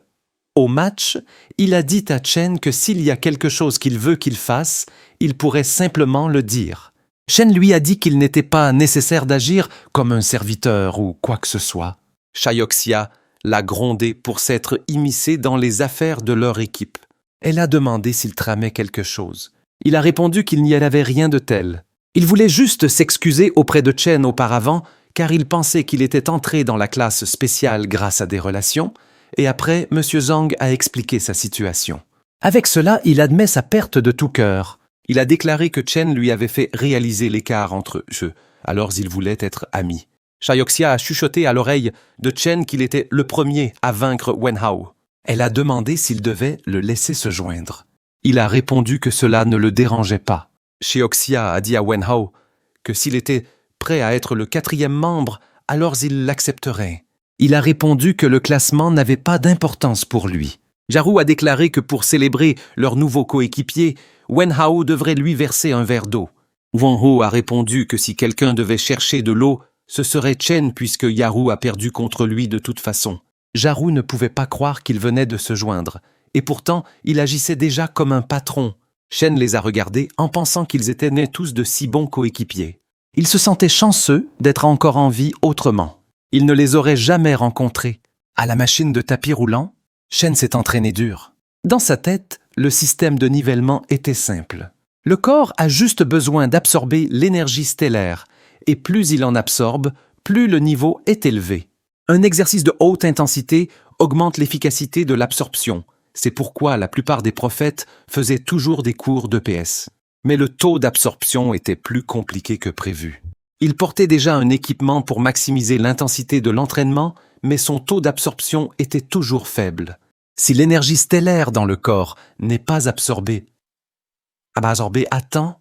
au match, il a dit à Chen que s'il y a quelque chose qu'il veut qu'il fasse, il pourrait simplement le dire. Chen lui a dit qu'il n'était pas nécessaire d'agir comme un serviteur ou quoi que ce soit. Chayoxia l'a grondé pour s'être immiscé dans les affaires de leur équipe. Elle a demandé s'il tramait quelque chose. Il a répondu qu'il n'y avait rien de tel. Il voulait juste s'excuser auprès de Chen auparavant, car il pensait qu'il était entré dans la classe spéciale grâce à des relations, et après, M. Zhang a expliqué sa situation. Avec cela, il admet sa perte de tout cœur. Il a déclaré que Chen lui avait fait réaliser l'écart entre eux, alors ils voulaient être amis. Chayoxia a chuchoté à l'oreille de Chen qu'il était le premier à vaincre Wen Hao. Elle a demandé s'il devait le laisser se joindre. Il a répondu que cela ne le dérangeait pas. Chayoxia a dit à Wen Hao que s'il était prêt à être le 4e membre, alors il l'accepterait. Il a répondu que le classement n'avait pas d'importance pour lui. Jaru a déclaré que pour célébrer leur nouveau coéquipier, Wen Hao devrait lui verser un verre d'eau. Wen Hao a répondu que si quelqu'un devait chercher de l'eau, ce serait Chen puisque Yaru a perdu contre lui de toute façon. Jaru ne pouvait pas croire qu'il venait de se joindre, et pourtant il agissait déjà comme un patron. Chen les a regardés en pensant qu'ils étaient nés tous de si bons coéquipiers. Il se sentait chanceux d'être encore en vie autrement. Il ne les aurait jamais rencontrés. À la machine de tapis roulant, Chen s'est entraîné dur. Dans sa tête, le système de nivellement était simple. Le corps a juste besoin d'absorber l'énergie stellaire, et plus il en absorbe, plus le niveau est élevé. Un exercice de haute intensité augmente l'efficacité de l'absorption. C'est pourquoi la plupart des prophètes faisaient toujours des cours d'EPS. Mais le taux d'absorption était plus compliqué que prévu. Il portait déjà un équipement pour maximiser l'intensité de l'entraînement, mais son taux d'absorption était toujours faible. Si l'énergie stellaire dans le corps n'est pas absorbée à temps,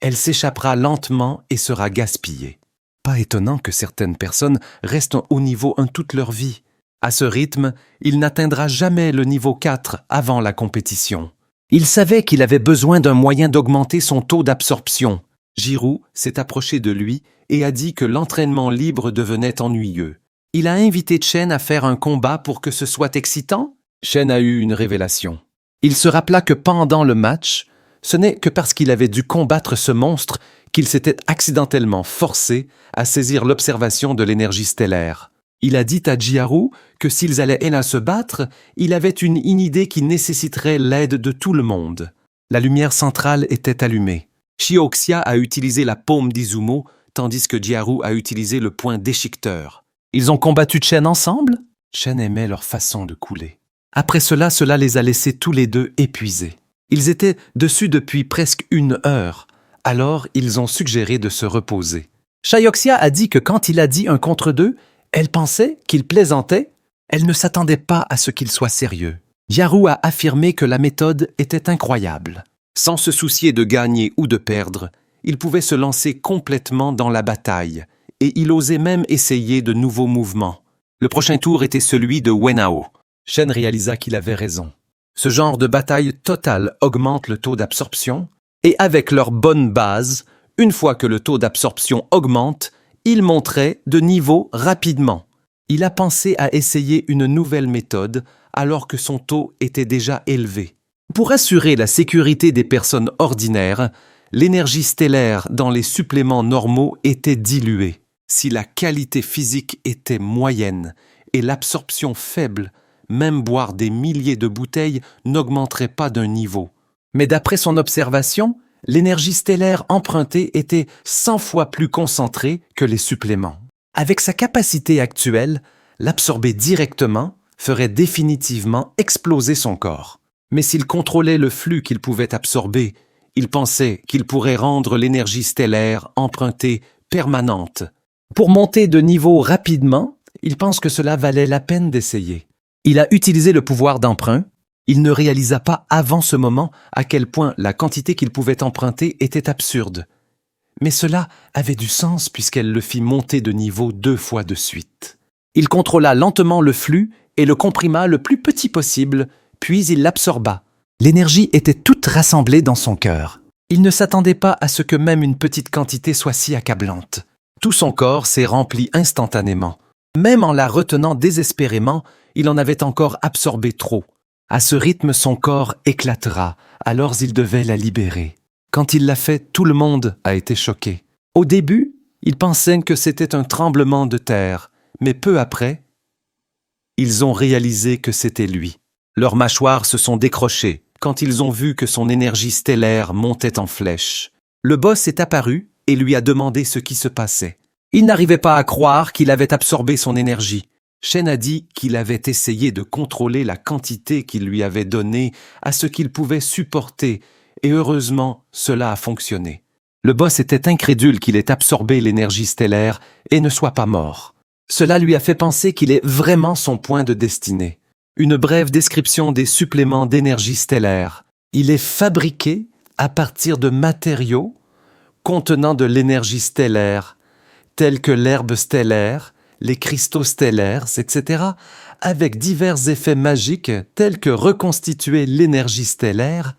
elle s'échappera lentement et sera gaspillée. Pas étonnant que certaines personnes restent au niveau 1 toute leur vie. À ce rythme, il n'atteindra jamais le niveau 4 avant la compétition. Il savait qu'il avait besoin d'un moyen d'augmenter son taux d'absorption. Jiru s'est approché de lui et a dit que l'entraînement libre devenait ennuyeux. Il a invité Chen à faire un combat pour que ce soit excitant. Chen a eu une révélation. Il se rappela que pendant le match, ce n'est que parce qu'il avait dû combattre ce monstre qu'il s'était accidentellement forcé à saisir l'observation de l'énergie stellaire. Il a dit à Jiaru que s'ils allaient se battre, il avait une idée qui nécessiterait l'aide de tout le monde. La lumière centrale était allumée. Chayoxia a utilisé la paume d'Izumo, tandis que Jiaru a utilisé le point déchiqueteur. Ils ont combattu Chen ensemble? Chen aimait leur façon de couler. Après cela les a laissés tous les deux épuisés. Ils étaient dessus depuis presque 1 heure, alors ils ont suggéré de se reposer. Chayoxia a dit que quand il a dit 1 contre 2, elle pensait qu'il plaisantait. Elle ne s'attendait pas à ce qu'il soit sérieux. Yaru a affirmé que la méthode était incroyable. Sans se soucier de gagner ou de perdre, il pouvait se lancer complètement dans la bataille, et il osait même essayer de nouveaux mouvements. Le prochain tour était celui de Wen Hao. Chen réalisa qu'il avait raison. Ce genre de bataille totale augmente le taux d'absorption, et avec leur bonne base, une fois que le taux d'absorption augmente, il monterait de niveau rapidement. Il a pensé à essayer une nouvelle méthode alors que son taux était déjà élevé. Pour assurer la sécurité des personnes ordinaires, l'énergie stellaire dans les suppléments normaux était diluée. Si la qualité physique était moyenne et l'absorption faible, même boire des milliers de bouteilles n'augmenterait pas d'un niveau. Mais d'après son observation, l'énergie stellaire empruntée était 100 fois plus concentrée que les suppléments. Avec sa capacité actuelle, l'absorber directement ferait définitivement exploser son corps. Mais s'il contrôlait le flux qu'il pouvait absorber, il pensait qu'il pourrait rendre l'énergie stellaire empruntée permanente. Pour monter de niveau rapidement, il pense que cela valait la peine d'essayer. Il a utilisé le pouvoir d'emprunt. Il ne réalisa pas avant ce moment à quel point la quantité qu'il pouvait emprunter était absurde. Mais cela avait du sens puisqu'elle le fit monter de niveau 2 fois de suite. Il contrôla lentement le flux et le comprima le plus petit possible, puis il l'absorba. L'énergie était toute rassemblée dans son cœur. Il ne s'attendait pas à ce que même une petite quantité soit si accablante. Tout son corps s'est rempli instantanément. Même en la retenant désespérément, il en avait encore absorbé trop. À ce rythme, son corps éclatera, alors il devait la libérer. Quand il l'a fait, tout le monde a été choqué. Au début, ils pensaient que c'était un tremblement de terre, mais peu après, ils ont réalisé que c'était lui. Leurs mâchoires se sont décrochées quand ils ont vu que son énergie stellaire montait en flèche. Le boss est apparu et lui a demandé ce qui se passait. Il n'arrivait pas à croire qu'il avait absorbé son énergie. Shen a dit qu'il avait essayé de contrôler la quantité qu'il lui avait donnée à ce qu'il pouvait supporter, et heureusement, cela a fonctionné. Le boss était incrédule qu'il ait absorbé l'énergie stellaire et ne soit pas mort. Cela lui a fait penser qu'il est vraiment son point de destinée. Une brève description des suppléments d'énergie stellaire. Il est fabriqué à partir de matériaux contenant de l'énergie stellaire, tels que l'herbe stellaire, les cristaux stellaires, etc., avec divers effets magiques tels que reconstituer l'énergie stellaire,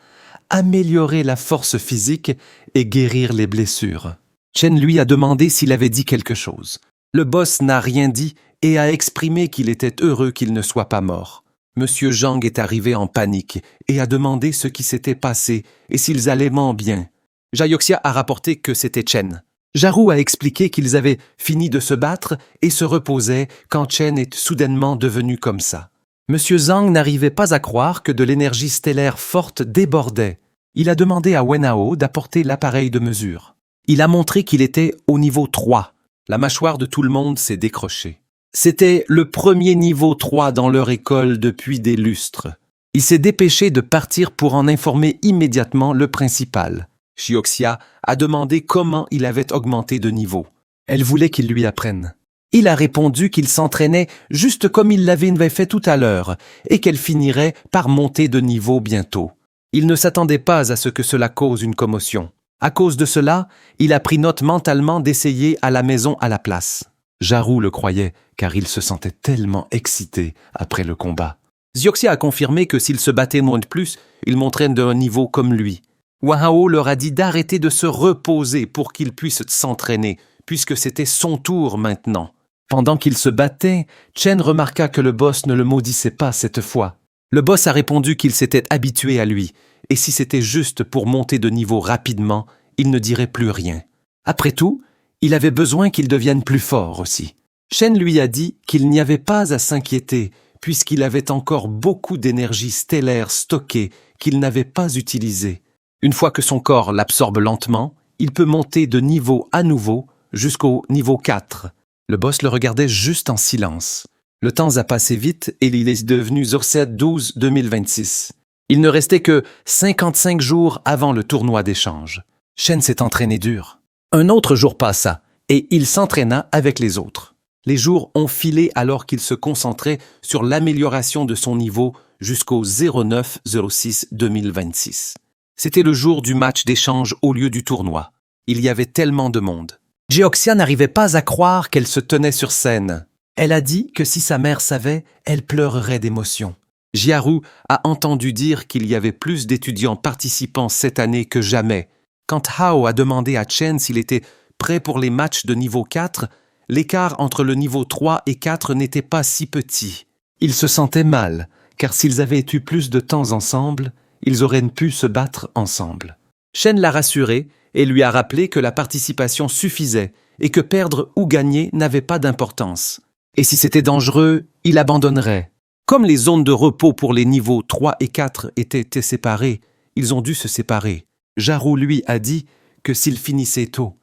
améliorer la force physique et guérir les blessures. Chen lui a demandé s'il avait dit quelque chose. Le boss n'a rien dit et a exprimé qu'il était heureux qu'il ne soit pas mort. Monsieur Zhang est arrivé en panique et a demandé ce qui s'était passé et s'ils allaient bien. Jaioxia a rapporté que c'était Chen. Jarou a expliqué qu'ils avaient fini de se battre et se reposaient quand Chen est soudainement devenu comme ça. Monsieur Zhang n'arrivait pas à croire que de l'énergie stellaire forte débordait. Il a demandé à Wenao d'apporter l'appareil de mesure. Il a montré qu'il était au niveau 3. La mâchoire de tout le monde s'est décrochée. C'était le premier niveau 3 dans leur école depuis des lustres. Il s'est dépêché de partir pour en informer immédiatement le principal. Chioxia a demandé comment il avait augmenté de niveau. Elle voulait qu'il lui apprenne. Il a répondu qu'il s'entraînait juste comme il l'avait fait tout à l'heure et qu'elle finirait par monter de niveau bientôt. Il ne s'attendait pas à ce que cela cause une commotion. À cause de cela, il a pris note mentalement d'essayer à la maison à la place. Jarou le croyait, car il se sentait tellement excité après le combat. Zioxia a confirmé que s'il se battait moins de plus, il monterait d'un niveau comme lui. Wahao leur a dit d'arrêter de se reposer pour qu'ils puissent s'entraîner, puisque c'était son tour maintenant. Pendant qu'il se battait, Chen remarqua que le boss ne le maudissait pas cette fois. Le boss a répondu qu'il s'était habitué à lui, et si c'était juste pour monter de niveau rapidement, il ne dirait plus rien. Après tout, il avait besoin qu'il devienne plus fort aussi. Shen lui a dit qu'il n'y avait pas à s'inquiéter, puisqu'il avait encore beaucoup d'énergie stellaire stockée qu'il n'avait pas utilisée. Une fois que son corps l'absorbe lentement, il peut monter de niveau à nouveau jusqu'au niveau 4. Le boss le regardait juste en silence. Le temps a passé vite et il est devenu Zorset 12 2026. Il ne restait que 55 jours avant le tournoi d'échange. Shen s'est entraîné dur. Un autre jour passa et il s'entraîna avec les autres. Les jours ont filé alors qu'il se concentrait sur l'amélioration de son niveau jusqu'au 09-06 2026. C'était le jour du match d'échange au lieu du tournoi. Il y avait tellement de monde. Geoxia n'arrivait pas à croire qu'elle se tenait sur scène. Elle a dit que si sa mère savait, elle pleurerait d'émotion. Jiaru a entendu dire qu'il y avait plus d'étudiants participants cette année que jamais. Quand Hao a demandé à Chen s'il était prêt pour les matchs de niveau 4, l'écart entre le niveau 3 et 4 n'était pas si petit. Ils se sentaient mal, car s'ils avaient eu plus de temps ensemble, ils auraient pu se battre ensemble. Chen l'a rassuré et lui a rappelé que la participation suffisait et que perdre ou gagner n'avait pas d'importance. Et si c'était dangereux, il abandonnerait. Comme les zones de repos pour les niveaux 3 et 4 étaient séparées, ils ont dû se séparer. Jiaru lui a dit que s'il finissait tôt,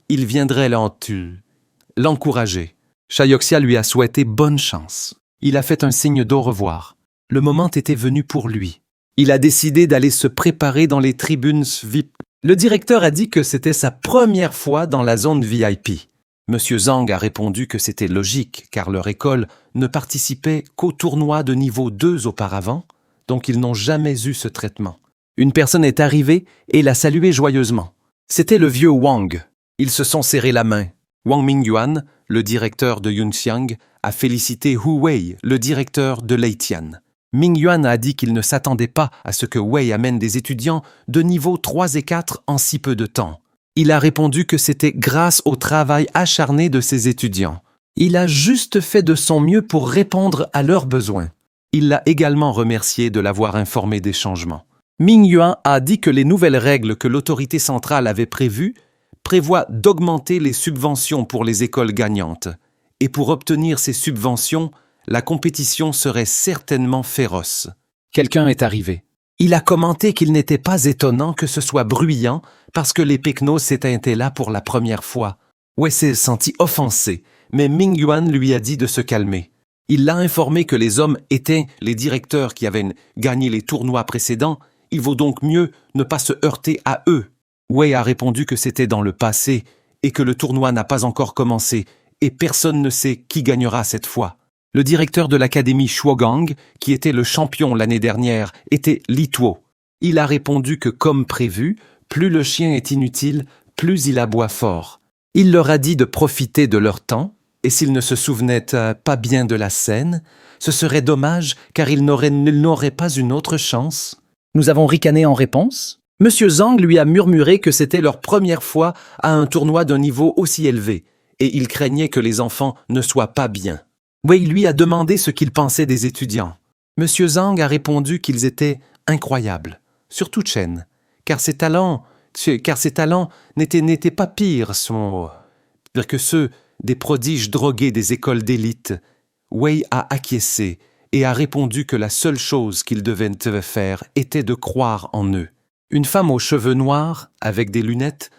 il viendrait l'encourager. Chaioxia lui a souhaité bonne chance. Il a fait un signe d'au revoir. Le moment était venu pour lui. Il a décidé d'aller se préparer dans les tribunes VIP. Le directeur a dit que c'était sa première fois dans la zone VIP. Monsieur Zhang a répondu que c'était logique, car leur école ne participait qu'au tournoi de niveau 2 auparavant, donc ils n'ont jamais eu ce traitement. Une personne est arrivée et l'a salué joyeusement. C'était le vieux Wang. Ils se sont serrés la main. Wang Mingyuan, le directeur de Yunxiang, a félicité Hu Wei, le directeur de Leitian. Mingyuan a dit qu'il ne s'attendait pas à ce que Wei amène des étudiants de niveau 3 et 4 en si peu de temps. Il a répondu que c'était grâce au travail acharné de ses étudiants. Il a juste fait de son mieux pour répondre à leurs besoins. Il l'a également remercié de l'avoir informé des changements. Mingyuan a dit que les nouvelles règles que l'autorité centrale avait prévues prévoient d'augmenter les subventions pour les écoles gagnantes. Et pour obtenir ces subventions, la compétition serait certainement féroce. Quelqu'un est arrivé. Il a commenté qu'il n'était pas étonnant que ce soit bruyant parce que les Peknos étaient là pour la première fois. Wei s'est senti offensé, mais Mingyuan lui a dit de se calmer. Il l'a informé que les hommes étaient les directeurs qui avaient gagné les tournois précédents, il vaut donc mieux ne pas se heurter à eux. Wei a répondu que c'était dans le passé et que le tournoi n'a pas encore commencé et personne ne sait qui gagnera cette fois. Le directeur de l'académie Shuogang, qui était le champion l'année dernière, était Li Tuo. Il a répondu que, comme prévu, plus le chien est inutile, plus il aboie fort. Il leur a dit de profiter de leur temps, et s'ils ne se souvenaient pas bien de la scène, ce serait dommage car ils n'auraient pas une autre chance. Nous avons ricané en réponse. Monsieur Zhang lui a murmuré que c'était leur première fois à un tournoi d'un niveau aussi élevé, et il craignait que les enfants ne soient pas bien. Wei lui a demandé ce qu'il pensait des étudiants. Monsieur Zhang a répondu qu'ils étaient incroyables, surtout Chen, car ses talents n'étaient pas pires que ceux des prodiges drogués des écoles d'élite. Wei a acquiescé et a répondu que la seule chose qu'il devait faire était de croire en eux. Une femme aux cheveux noirs, avec des lunettes,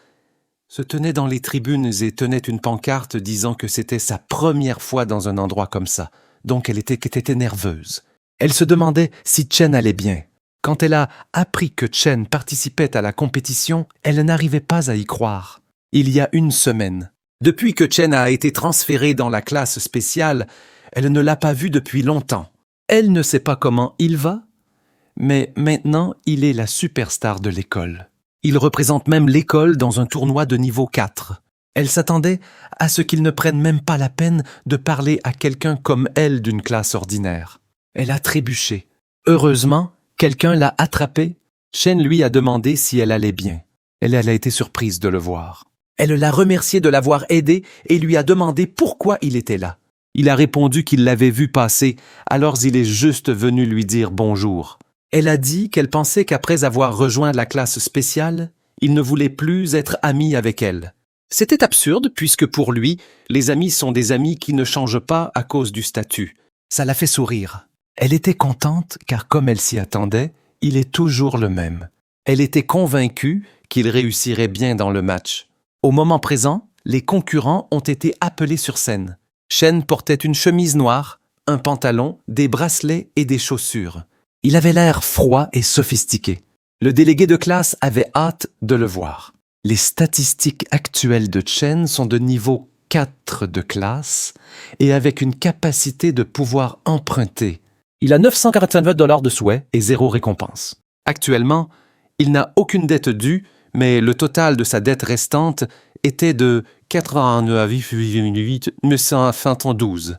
se tenait dans les tribunes et tenait une pancarte disant que c'était sa première fois dans un endroit comme ça, donc elle était nerveuse. Elle se demandait si Chen allait bien. Quand elle a appris que Chen participait à la compétition, elle n'arrivait pas à y croire. Il y a une semaine. Depuis que Chen a été transféré dans la classe spéciale, elle ne l'a pas vu depuis longtemps. Elle ne sait pas comment il va, mais maintenant il est la superstar de l'école. Il représente même l'école dans un tournoi de niveau 4. Elle s'attendait à ce qu'il ne prenne même pas la peine de parler à quelqu'un comme elle d'une classe ordinaire. Elle a trébuché. Heureusement, quelqu'un l'a attrapée. Chen lui a demandé si elle allait bien. Elle a été surprise de le voir. Elle l'a remercié de l'avoir aidé et lui a demandé pourquoi il était là. Il a répondu qu'il l'avait vu passer, alors il est juste venu lui dire bonjour. Elle a dit qu'elle pensait qu'après avoir rejoint la classe spéciale, il ne voulait plus être ami avec elle. C'était absurde puisque pour lui, les amis sont des amis qui ne changent pas à cause du statut. Ça l'a fait sourire. Elle était contente car comme elle s'y attendait, il est toujours le même. Elle était convaincue qu'il réussirait bien dans le match. Au moment présent, les concurrents ont été appelés sur scène. Chen portait une chemise noire, un pantalon, des bracelets et des chaussures. Il avait l'air froid et sophistiqué. Le délégué de classe avait hâte de le voir. Les statistiques actuelles de Chen sont de niveau 4 de classe et avec une capacité de pouvoir emprunter. Il a 949 $ de souhait et 0 récompense. Actuellement, il n'a aucune dette due, mais le total de sa dette restante était de 89,912.